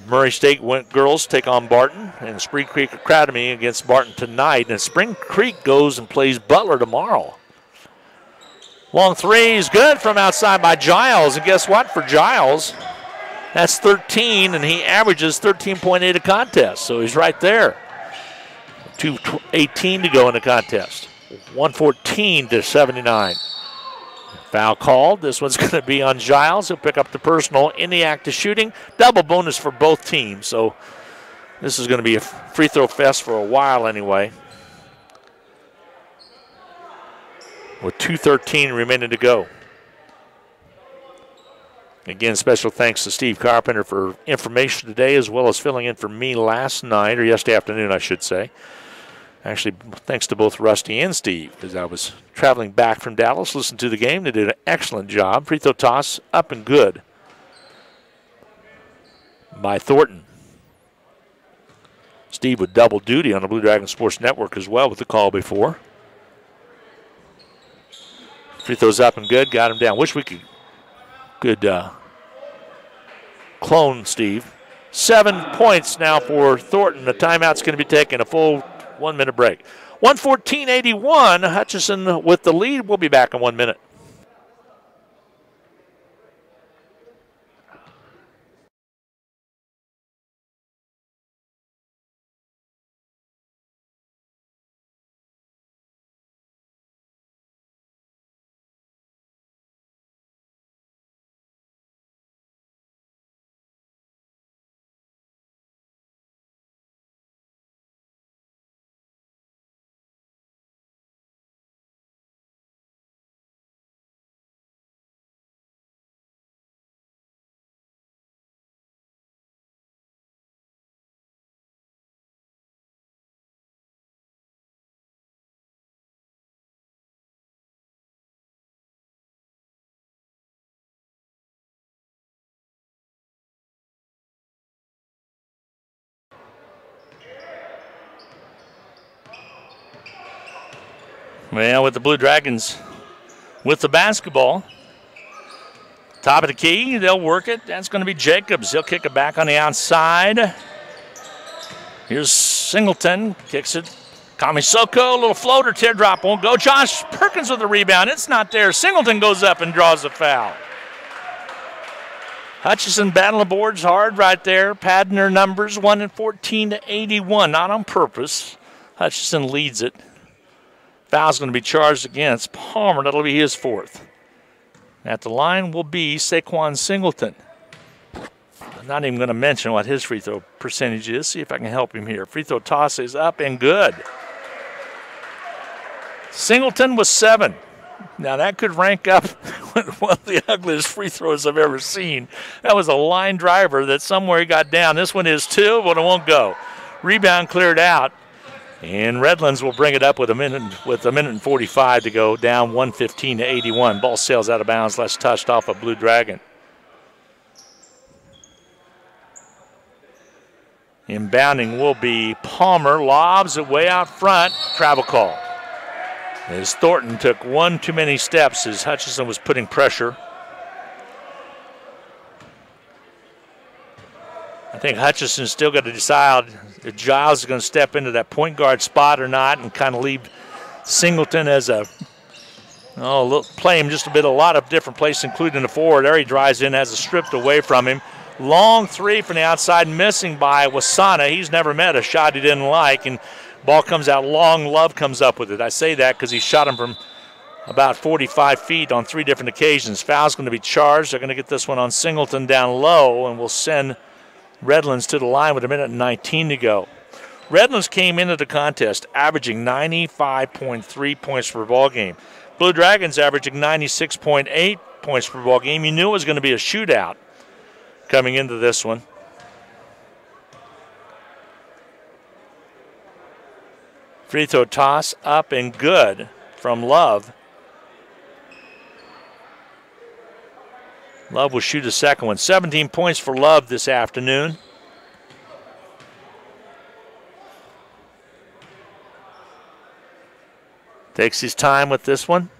Murray State girls take on Barton, and Spring Creek Academy against Barton tonight. And Spring Creek goes and plays Butler tomorrow. Long three is good from outside by Giles. And guess what? For Giles, that's 13, and he averages 13.8 a contest. So he's right there. 2:18 to go in the contest. 114-79. Foul called. This one's going to be on Giles. He'll pick up the personal in the act of shooting. Double bonus for both teams. So this is going to be a free throw fest for a while anyway. With 2:13 remaining to go. Again, special thanks to Steve Carpenter for information today, as well as filling in for me last night, or yesterday afternoon, I should say. Actually, thanks to both Rusty and Steve, because I was traveling back from Dallas, listened to the game. They did an excellent job. Free throw toss up and good by Thornton. Steve with double duty on the Blue Dragon Sports Network as well with the call before. Free throws up and good. Got him down. Wish we could clone Steve. 7 points now for Thornton. The timeout's going to be taken. A full 1 minute break. 114-81. Hutchinson with the lead. We'll be back in 1 minute. Well, with the Blue Dragons with the basketball. Top of the key, they'll work it. That's going to be Jacobs. He'll kick it back on the outside. Here's Singleton, kicks it. Kamisoko, a little floater, teardrop won't go. Josh Perkins with the rebound. It's not there. Singleton goes up and draws a foul. Hutchinson battling the boards hard right there, padding their numbers, 114 to 81, not on purpose. Hutchinson leads it. Foul's going to be charged against Palmer. That'll be his fourth. At the line will be Saquon Singleton. I'm not even going to mention what his free throw percentage is. See if I can help him here. Free throw toss is up and good. Singleton was 7. Now that could rank up with one of the ugliest free throws I've ever seen. That was a line driver that somewhere he got down. This one is 2, but it won't go. Rebound cleared out. And Redlands will bring it up with a minute and 45 to go, down 115 to 81. Ball sails out of bounds, less touched off a Blue Dragon. Inbounding will be Palmer, lobs it way out front, travel call. As Thornton took one too many steps as Hutchinson was putting pressure. I think Hutchinson's still got to decide if Giles is going to step into that point guard spot or not and kind of leave Singleton as play him just a lot of different places, including the forward. There he drives in, has it stripped away from him. Long three from the outside, missing by Wasana. He's never met a shot he didn't like, and ball comes out long. Love comes up with it. I say that because he shot him from about 45 feet on 3 different occasions. Foul's going to be charged. They're going to get this one on Singleton down low, and we'll send Redlands to the line with a minute and 19 to go. Redlands came into the contest averaging 95.3 points per ball game. Blue Dragons averaging 96.8 points per ball game. You knew it was going to be a shootout coming into this one. Free throw toss up and good from Love. Love will shoot a second one. 17 points for Love this afternoon. Takes his time with this one.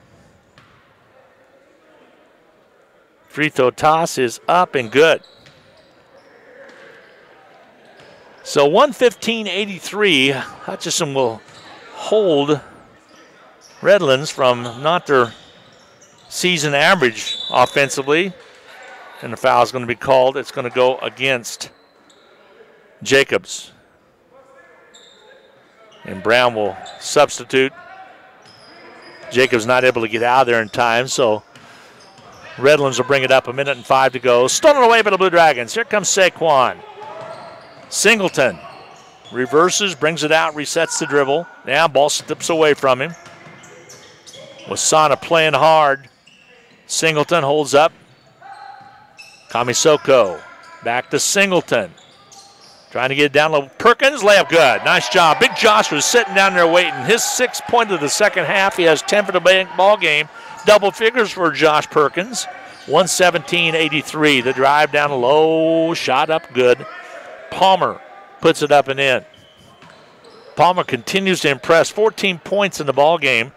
Free throw toss is up and good. So 115-83, Hutchinson will hold Redlands from not their season average offensively. And the foul is going to be called. It's going to go against Jacobs. And Brown will substitute. Jacobs not able to get out of there in time, so Redlands will bring it up, a minute and 5 to go. Stolen away by the Blue Dragons. Here comes Saquon. Singleton reverses, brings it out, resets the dribble. Now ball slips away from him. Wasana playing hard. Singleton holds up. Kamisoko back to Singleton. Trying to get it down low. Perkins, layup good. Nice job. Big Josh was sitting down there waiting. His 6th point of the second half. He has 10 for the ball game. Double figures for Josh Perkins. 117-83. The drive down low. Shot up good. Palmer puts it up and in. Palmer continues to impress. 14 points in the ball game.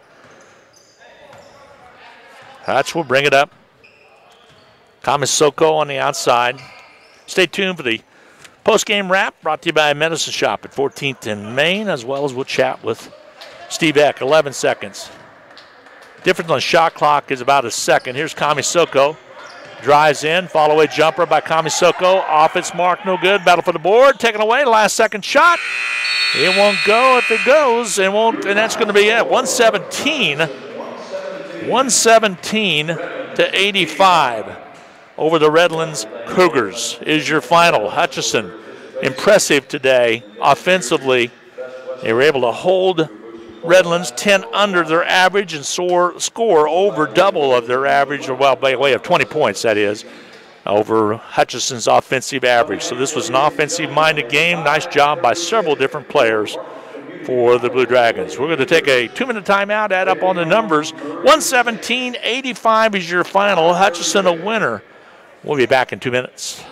Hutch will bring it up. Kamisoko on the outside. Stay tuned for the post-game wrap brought to you by Medicine Shop at 14th and Main, as well as we'll chat with Steve Eck. 11 seconds. Difference on the shot clock is about a second. Here's Kamisoko. Drives in. Follow-away jumper by Kamisoko. Off its mark. No good. Battle for the board. Taken away. Last second shot. It won't go. If it goes, it won't. And that's going to be it. 117 to 85 over the Redlands Cougars is your final. Hutchinson, impressive today offensively. They were able to hold Redlands 10 under their average and score over double of their average, or well, by way of 20 points, that is, over Hutchinson's offensive average. So this was an offensive-minded game. Nice job by several different players for the Blue Dragons. We're going to take a 2-minute timeout, add up on the numbers. 117-85 is your final. Hutchinson a winner. We'll be back in 2 minutes.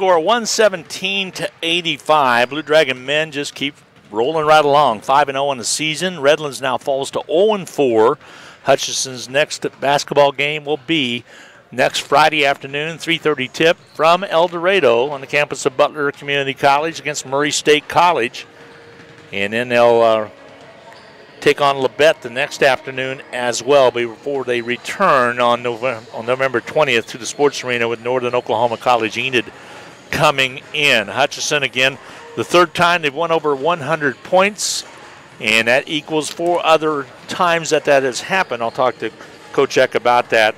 score 117-85. Blue Dragon men just keep rolling right along. 5-0 in the season. Redlands now falls to 0-4. Hutchinson's next basketball game will be next Friday afternoon, 3:30 tip from El Dorado on the campus of Butler Community College against Murray State College. And then they'll take on Labette the next afternoon as well before they return on November 20th to the sports arena with Northern Oklahoma College Enid coming in. Hutchinson, again, the third time they've won over 100 points, and that equals 4 other times that has happened. I'll talk to Coach Eck about that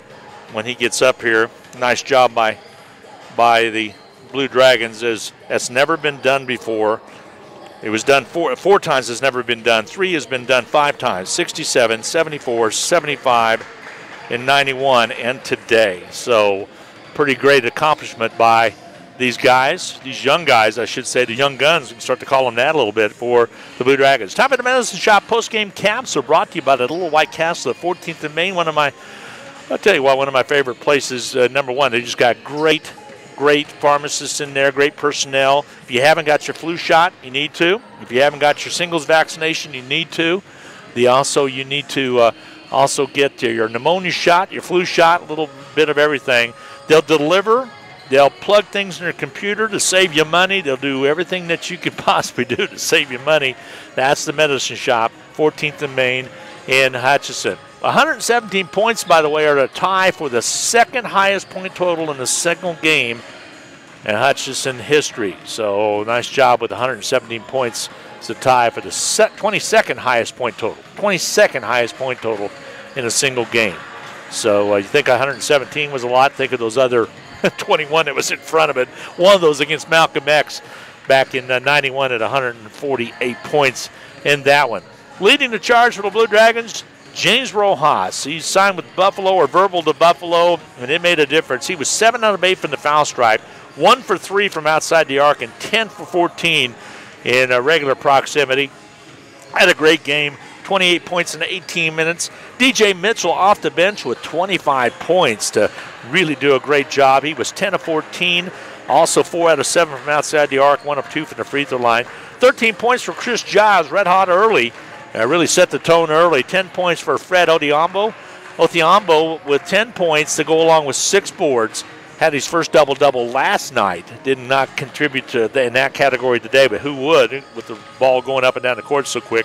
when he gets up here. Nice job by the Blue Dragons, as that's never been done before. It was done four times. It's never been done. 3 has been done 5 times: 67, 74, 75, and 91, and today. So, pretty great accomplishment by these guys, these young guys, I should say, the young guns. We can start to call them that a little bit for the Blue Dragons. Time at the Medicine Shop post-game caps are brought to you by the Little White Castle at 14th and Main. I'll tell you what, one of my favorite places. Number one, they just got great pharmacists in there, great personnel. If you haven't got your flu shot, you need to. If you haven't got your singles vaccination, you need to. You need to also get your pneumonia shot, your flu shot, a little bit of everything. They'll deliver. They'll plug things in their computer to save you money. They'll do everything that you could possibly do to save you money. That's the Medicine Shop, 14th and Main in Hutchinson. 117 points, by the way, are a tie for the second highest point total in the single game in Hutchinson history. So nice job with 117 points. It's a tie for the 22nd highest point total. 22nd highest point total in a single game. So you think 117 was a lot? Think of those other 21 that was in front of it. One of those against Malcolm X back in 91 at 148 points in that one. Leading the charge for the Blue Dragons, James Rojas. He signed with Buffalo, or verbal to Buffalo, and it made a difference. He was 7 out of 8 from the foul stripe, 1 for 3 from outside the arc, and 10 for 14 in regular proximity. Had a great game, 28 points in 18 minutes. DJ Mitchell off the bench with 25 points to really do a great job. He was 10 of 14, also 4 out of 7 from outside the arc, 1 of 2 from the free throw line. 13 points for Chris Giles, red hot early. Really set the tone early. 10 points for Fred Odhiambo. Odhiambo with 10 points to go along with 6 boards. Had his first double-double last night. Did not contribute in that category today, but who would with the ball going up and down the court so quick.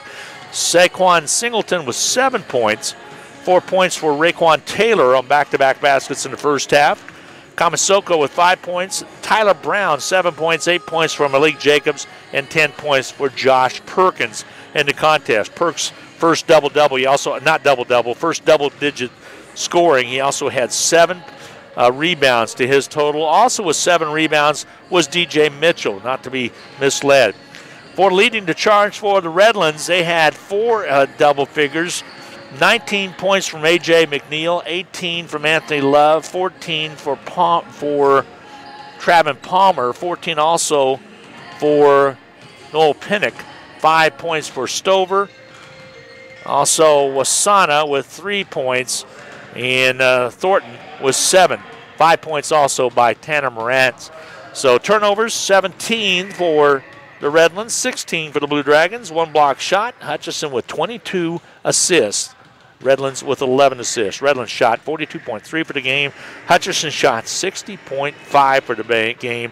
Saquon Singleton with 7 points. 4 points for Raekwon Taylor on back-to-back baskets in the first half. Kamasoko with 5 points. Tyler Brown, 7 points, 8 points for Malik Jacobs, and 10 points for Josh Perkins in the contest. Perks' first double-double. He also, not double-double, first double-digit scoring. He also had 7 rebounds to his total. Also with 7 rebounds was DJ Mitchell, not to be misled. For leading the charge for the Redlands, they had 4 double figures. 19 points from A.J. McNeil, 18 from Anthony Love, 14 for Travin Palmer, 14 also for Noel Pinnock, 5 points for Stover. Also Wasana with 3 points, and Thornton with 7. 5 points also by Tanner Morantz. So turnovers, 17 for the Redlands, 16 for the Blue Dragons. 1 block shot. Hutchinson with 22 assists. Redlands with 11 assists. Redlands shot 42.3 for the game. Hutchinson shot 60.5 for the game.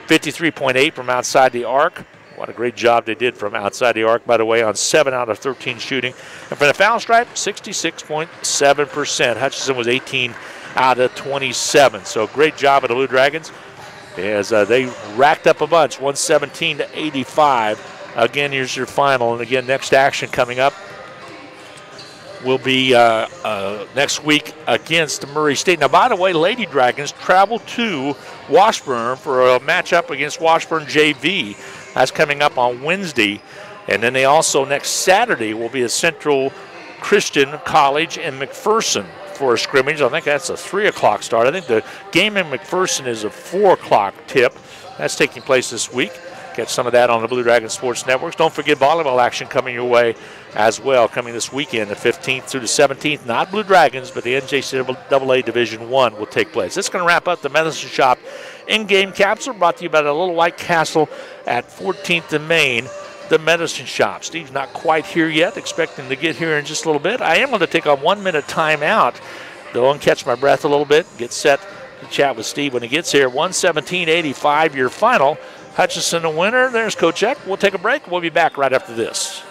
53.8 from outside the arc. What a great job they did from outside the arc, by the way, on 7 out of 13 shooting. And for the foul stripe, 66.7%. Hutchinson was 18 out of 27. So great job of the Blue Dragons as they racked up a bunch, 117-85. Again, here's your final. And again, next action coming up will be next week against Murray State. Now, by the way, Lady Dragons travel to Washburn for a matchup against Washburn JV. That's coming up on Wednesday. And then they also, next Saturday, will be at Central Christian College in McPherson for a scrimmage. I think that's a 3 o'clock start. I think the game in McPherson is a 4 o'clock tip. That's taking place this week. Catch some of that on the Blue Dragon Sports Networks. Don't forget volleyball action coming your way as well, coming this weekend, the 15th through the 17th. Not Blue Dragons, but the NJCAA Division I will take place. That's going to wrap up the Medicine Shop In-game capsule brought to you by the Little White Castle at 14th and Main, the Medicine Shop. Steve's not quite here yet, expecting to get here in just a little bit. I am going to take a 1-minute timeout, though, and catch my breath a little bit, get set to chat with Steve when he gets here. 117-85, your final. Hutchinson a winner. There's Coach Eck. We'll take a break. We'll be back right after this.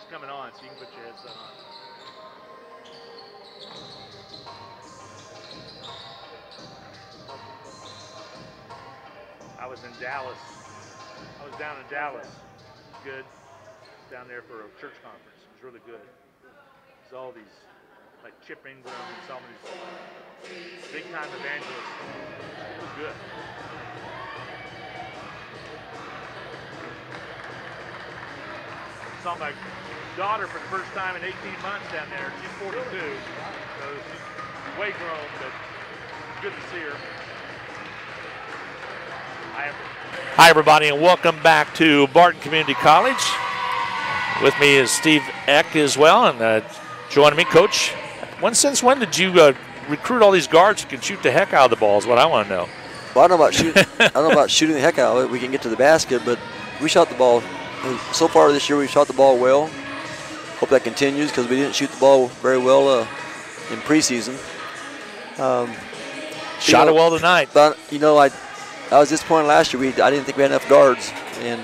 Coming on, so you can put your headset on. I was in Dallas. I was down in Dallas. Good. Down there for a church conference. It was really good. There's all these, like Chip Ingram and some of these big time evangelists. It was good. Saw my daughter for the first time in 18 months down there. She's 42, so she's way grown, but it's good to see her. Hi, everybody, and welcome back to Barton Community College. With me is Steve Eck as well, and joining me, Coach. Since when did you recruit all these guards who can shoot the heck out of the ball is what I want to know. Well, I don't know about shooting. I don't know about shooting the heck out of it. We can get to the basket, but we shot the ball. So far this year, we've shot the ball well. Hope that continues because we didn't shoot the ball very well in preseason. Shot it well tonight. But you know, I was disappointed last year. I didn't think we had enough guards, and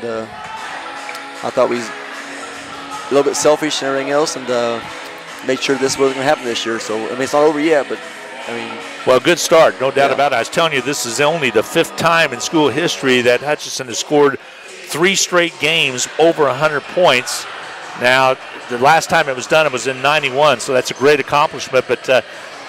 I thought we was a little bit selfish and everything else, and made sure this wasn't going to happen this year. So I mean, it's not over yet, but I mean. Well, good start, no doubt about it. I was telling you, this is only the 5th time in school history that Hutchinson has scored 3 straight games over 100 points. Now, the last time it was done, it was in '91, so that's a great accomplishment. But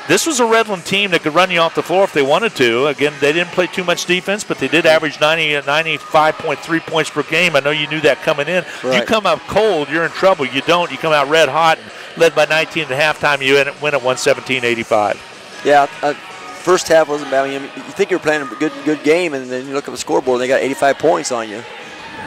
this was a Redlands team that could run you off the floor if they wanted to. Again, they didn't play too much defense, but they did average 95.3 points per game. I know you knew that coming in. Right. You come out cold, you're in trouble. You don't. You come out red hot and led by 19 at halftime. You win at 117-85. Yeah, first half wasn't bad. I mean, you think you're playing a good game, and then you look at the scoreboard, and they got 85 points on you.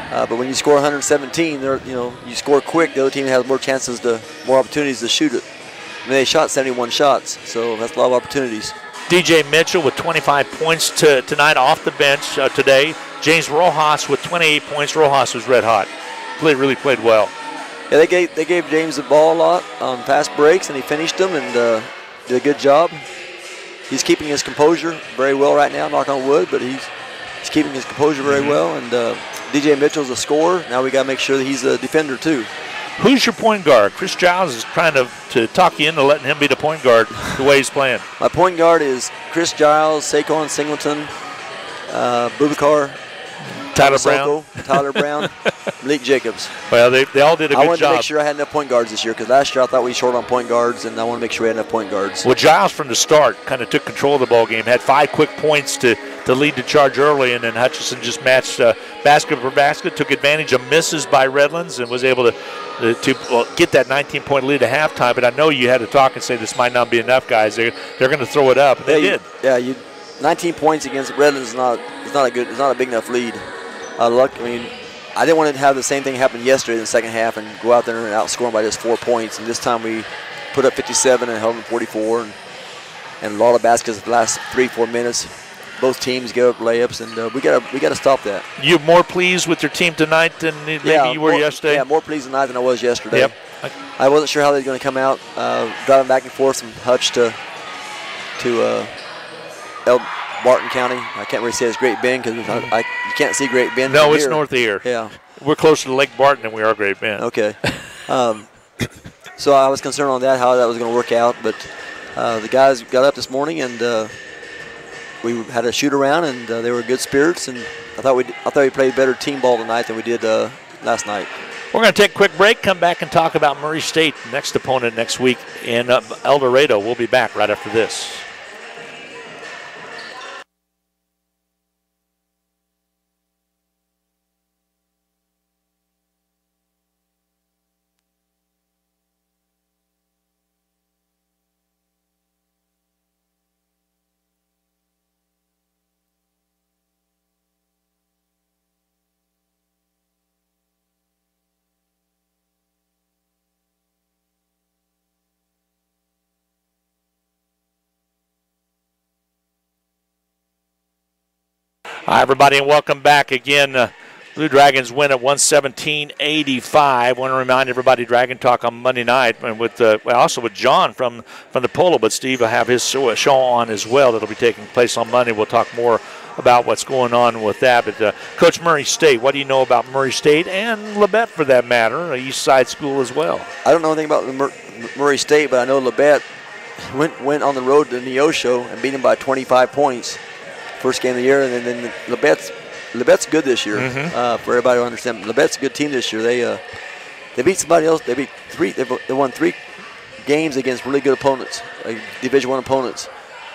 But when you score 117, you score quick. The other team has more chances more opportunities to shoot it. I mean, they shot 71 shots, so that's a lot of opportunities. DJ Mitchell with 25 points tonight off the bench today. James Rojas with 28 points. Rojas was red hot. Really played well. Yeah, they gave James the ball a lot on fast breaks, and he finished them and did a good job. He's keeping his composure very well right now, knock on wood, but he's keeping his composure very well. And DJ Mitchell's a scorer. Now we got to make sure that he's a defender too. Who's your point guard? Chris Giles is trying to talk you into letting him be the point guard the way he's playing. My point guard is Chris Giles, Saquon Singleton, Bubakar, Tyler Brown, Malik Jacobs. Well, they all did a good job. I wanted to make sure I had enough point guards this year because last year I thought we were short on point guards, and I want to make sure we had enough point guards. Well, Giles from the start kind of took control of the ball game, had 5 quick points to lead the charge early, and then Hutchinson just matched basket for basket, took advantage of misses by Redlands, and was able to get that 19-point lead at halftime. But I know you had to talk and say this might not be enough, guys. They're going to throw it up. They did. 19 points against Redlands is not a big enough lead. I didn't want to have the same thing happen yesterday in the second half and go out there and outscore them by just 4 points. And this time we put up 57 and held them 44, and a lot of baskets the last 3-4 minutes. Both teams gave up layups, and we got to stop that. You more pleased with your team tonight than maybe you were yesterday? Yeah, more pleased tonight than I was yesterday. Yep. I wasn't sure how they were going to come out. Driving back and forth from Hutch to Barton County. I can't really say it's Great Bend because you can't see Great Bend. No, it's north of here. Yeah. We're closer to Lake Barton than we are Great Bend. Okay. So I was concerned on that, how that was going to work out. But the guys got up this morning and we had a shoot around, and they were good spirits. And I thought we played better team ball tonight than we did last night. We're going to take a quick break, come back and talk about Murray State, next opponent next week in El Dorado. We'll be back right after this. Hi, everybody, and welcome back again. Blue Dragons win at 117-85. I want to remind everybody, Dragon Talk on Monday night, and with also with John from the Polo, but Steve will have his show on as well. That'll be taking place on Monday. We'll talk more about what's going on with that. But Coach, Murray State, what do you know about Murray State and Labette, for that matter, an East Side school as well? I don't know anything about Murray State, but I know Labette went on the road to Neosho and beat him by 25 points. First game of the year, and then Labette's good this year. For everybody to understand, Labette's a good team this year. They beat somebody else. They won 3 games against really good opponents, Division I opponents.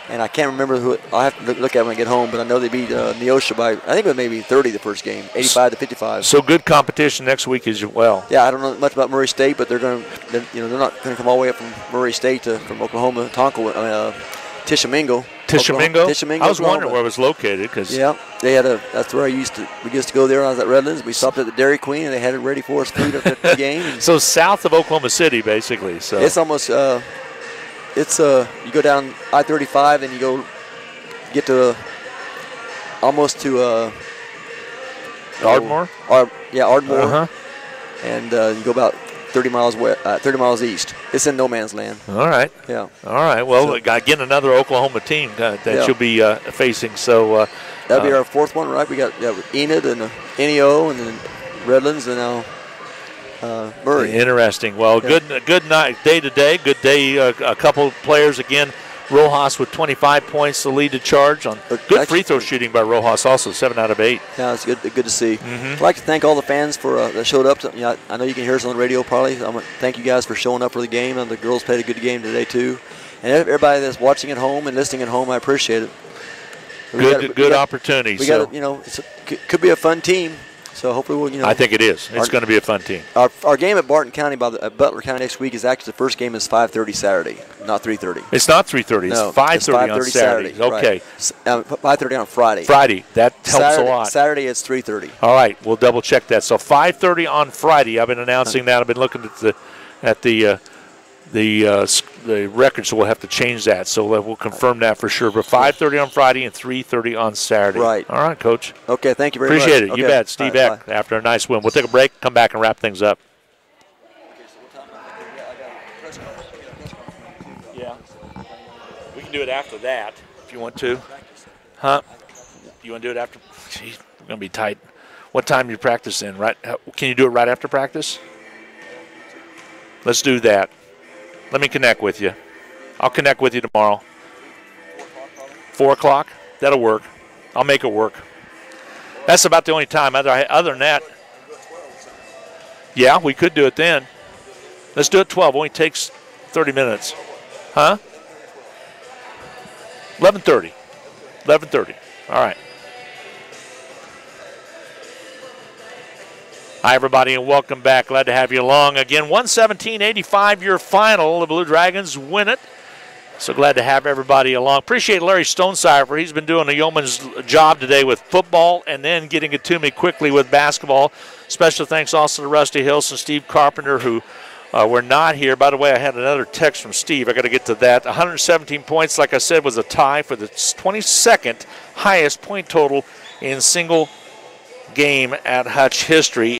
And I can't remember who. I'll have to look at it when I get home. But I know they beat Neosho by, I think it was maybe 30 the first game, 85-55. So good competition next week as well. Yeah, I don't know much about Murray State, but they're not going to come all the way up from Murray State from Oklahoma, Tishomingo. I was wondering where it was located, because they had that's where we used to go there when I was at Redlands. We stopped at the Dairy Queen and they had it ready for us food at the game. So south of Oklahoma City, basically. So it's almost you go down I-35 and you get to almost to Ardmore. Ardmore. And you go about 30 miles east. It's in no man's land. All right. Yeah. All right. Well, again, another Oklahoma team that you'll be facing. So that'll be our 4th one, right? We got Enid and NEO and then Redlands and now Murray. Interesting. Well, good night, day today. Good day. A couple players again. Rojas with 25 points, the lead to charge on good free throw shooting by Rojas, also 7 out of 8. Yeah, it's good to see. I'd like to thank all the fans for that showed up. I know you can hear us on the radio probably. I want to thank you guys for showing up for the game, and the girls played a good game today too. And everybody that's watching at home and listening at home, I appreciate it. Good opportunity. It could be a fun team. So hopefully we'll, I think it is. It's going to be a fun team. Our game at Barton County, Butler County next week is actually the first game is 5:30 Saturday, not 3:30. It's not 3:30. No, it's 5:30 on Saturday. Okay. Right. 5:30 on Friday. That helps a lot. Saturday it's 3:30. All right, we'll double check that. So 5:30 on Friday. I've been announcing that. I've been looking at the record, so we'll have to change that. So we'll confirm that for sure. But 5:30 on Friday and 3:30 on Saturday. Right. All right, Coach. Okay, thank you very much. Appreciate it. Okay. You bet. Steve Eck after a nice win. We'll take a break, come back, and wrap things up. Yeah. We can do it after that if you want to. Huh? You want to do it after? Jeez, we're going to be tight. What time do you practice in? Right? Can you do it right after practice? Let's do that. Let me connect with you. I'll connect with you tomorrow. 4 o'clock? That'll work. I'll make it work. That's about the only time. Other than that, yeah, we could do it then. Let's do it 12. Only takes 30 minutes. Huh? 11:30. 11:30. All right. Hi, everybody, and welcome back. Glad to have you along. Again, 117-85, your final. The Blue Dragons win it. So glad to have everybody along. Appreciate Larry Stonecipher. He's been doing a yeoman's job today with football and then getting it to me quickly with basketball. Special thanks also to Rusty Hills and Steve Carpenter, who were not here. By the way, I had another text from Steve. I got to get to that. 117 points, like I said, was a tie for the 22nd highest point total in single game at Hutch history.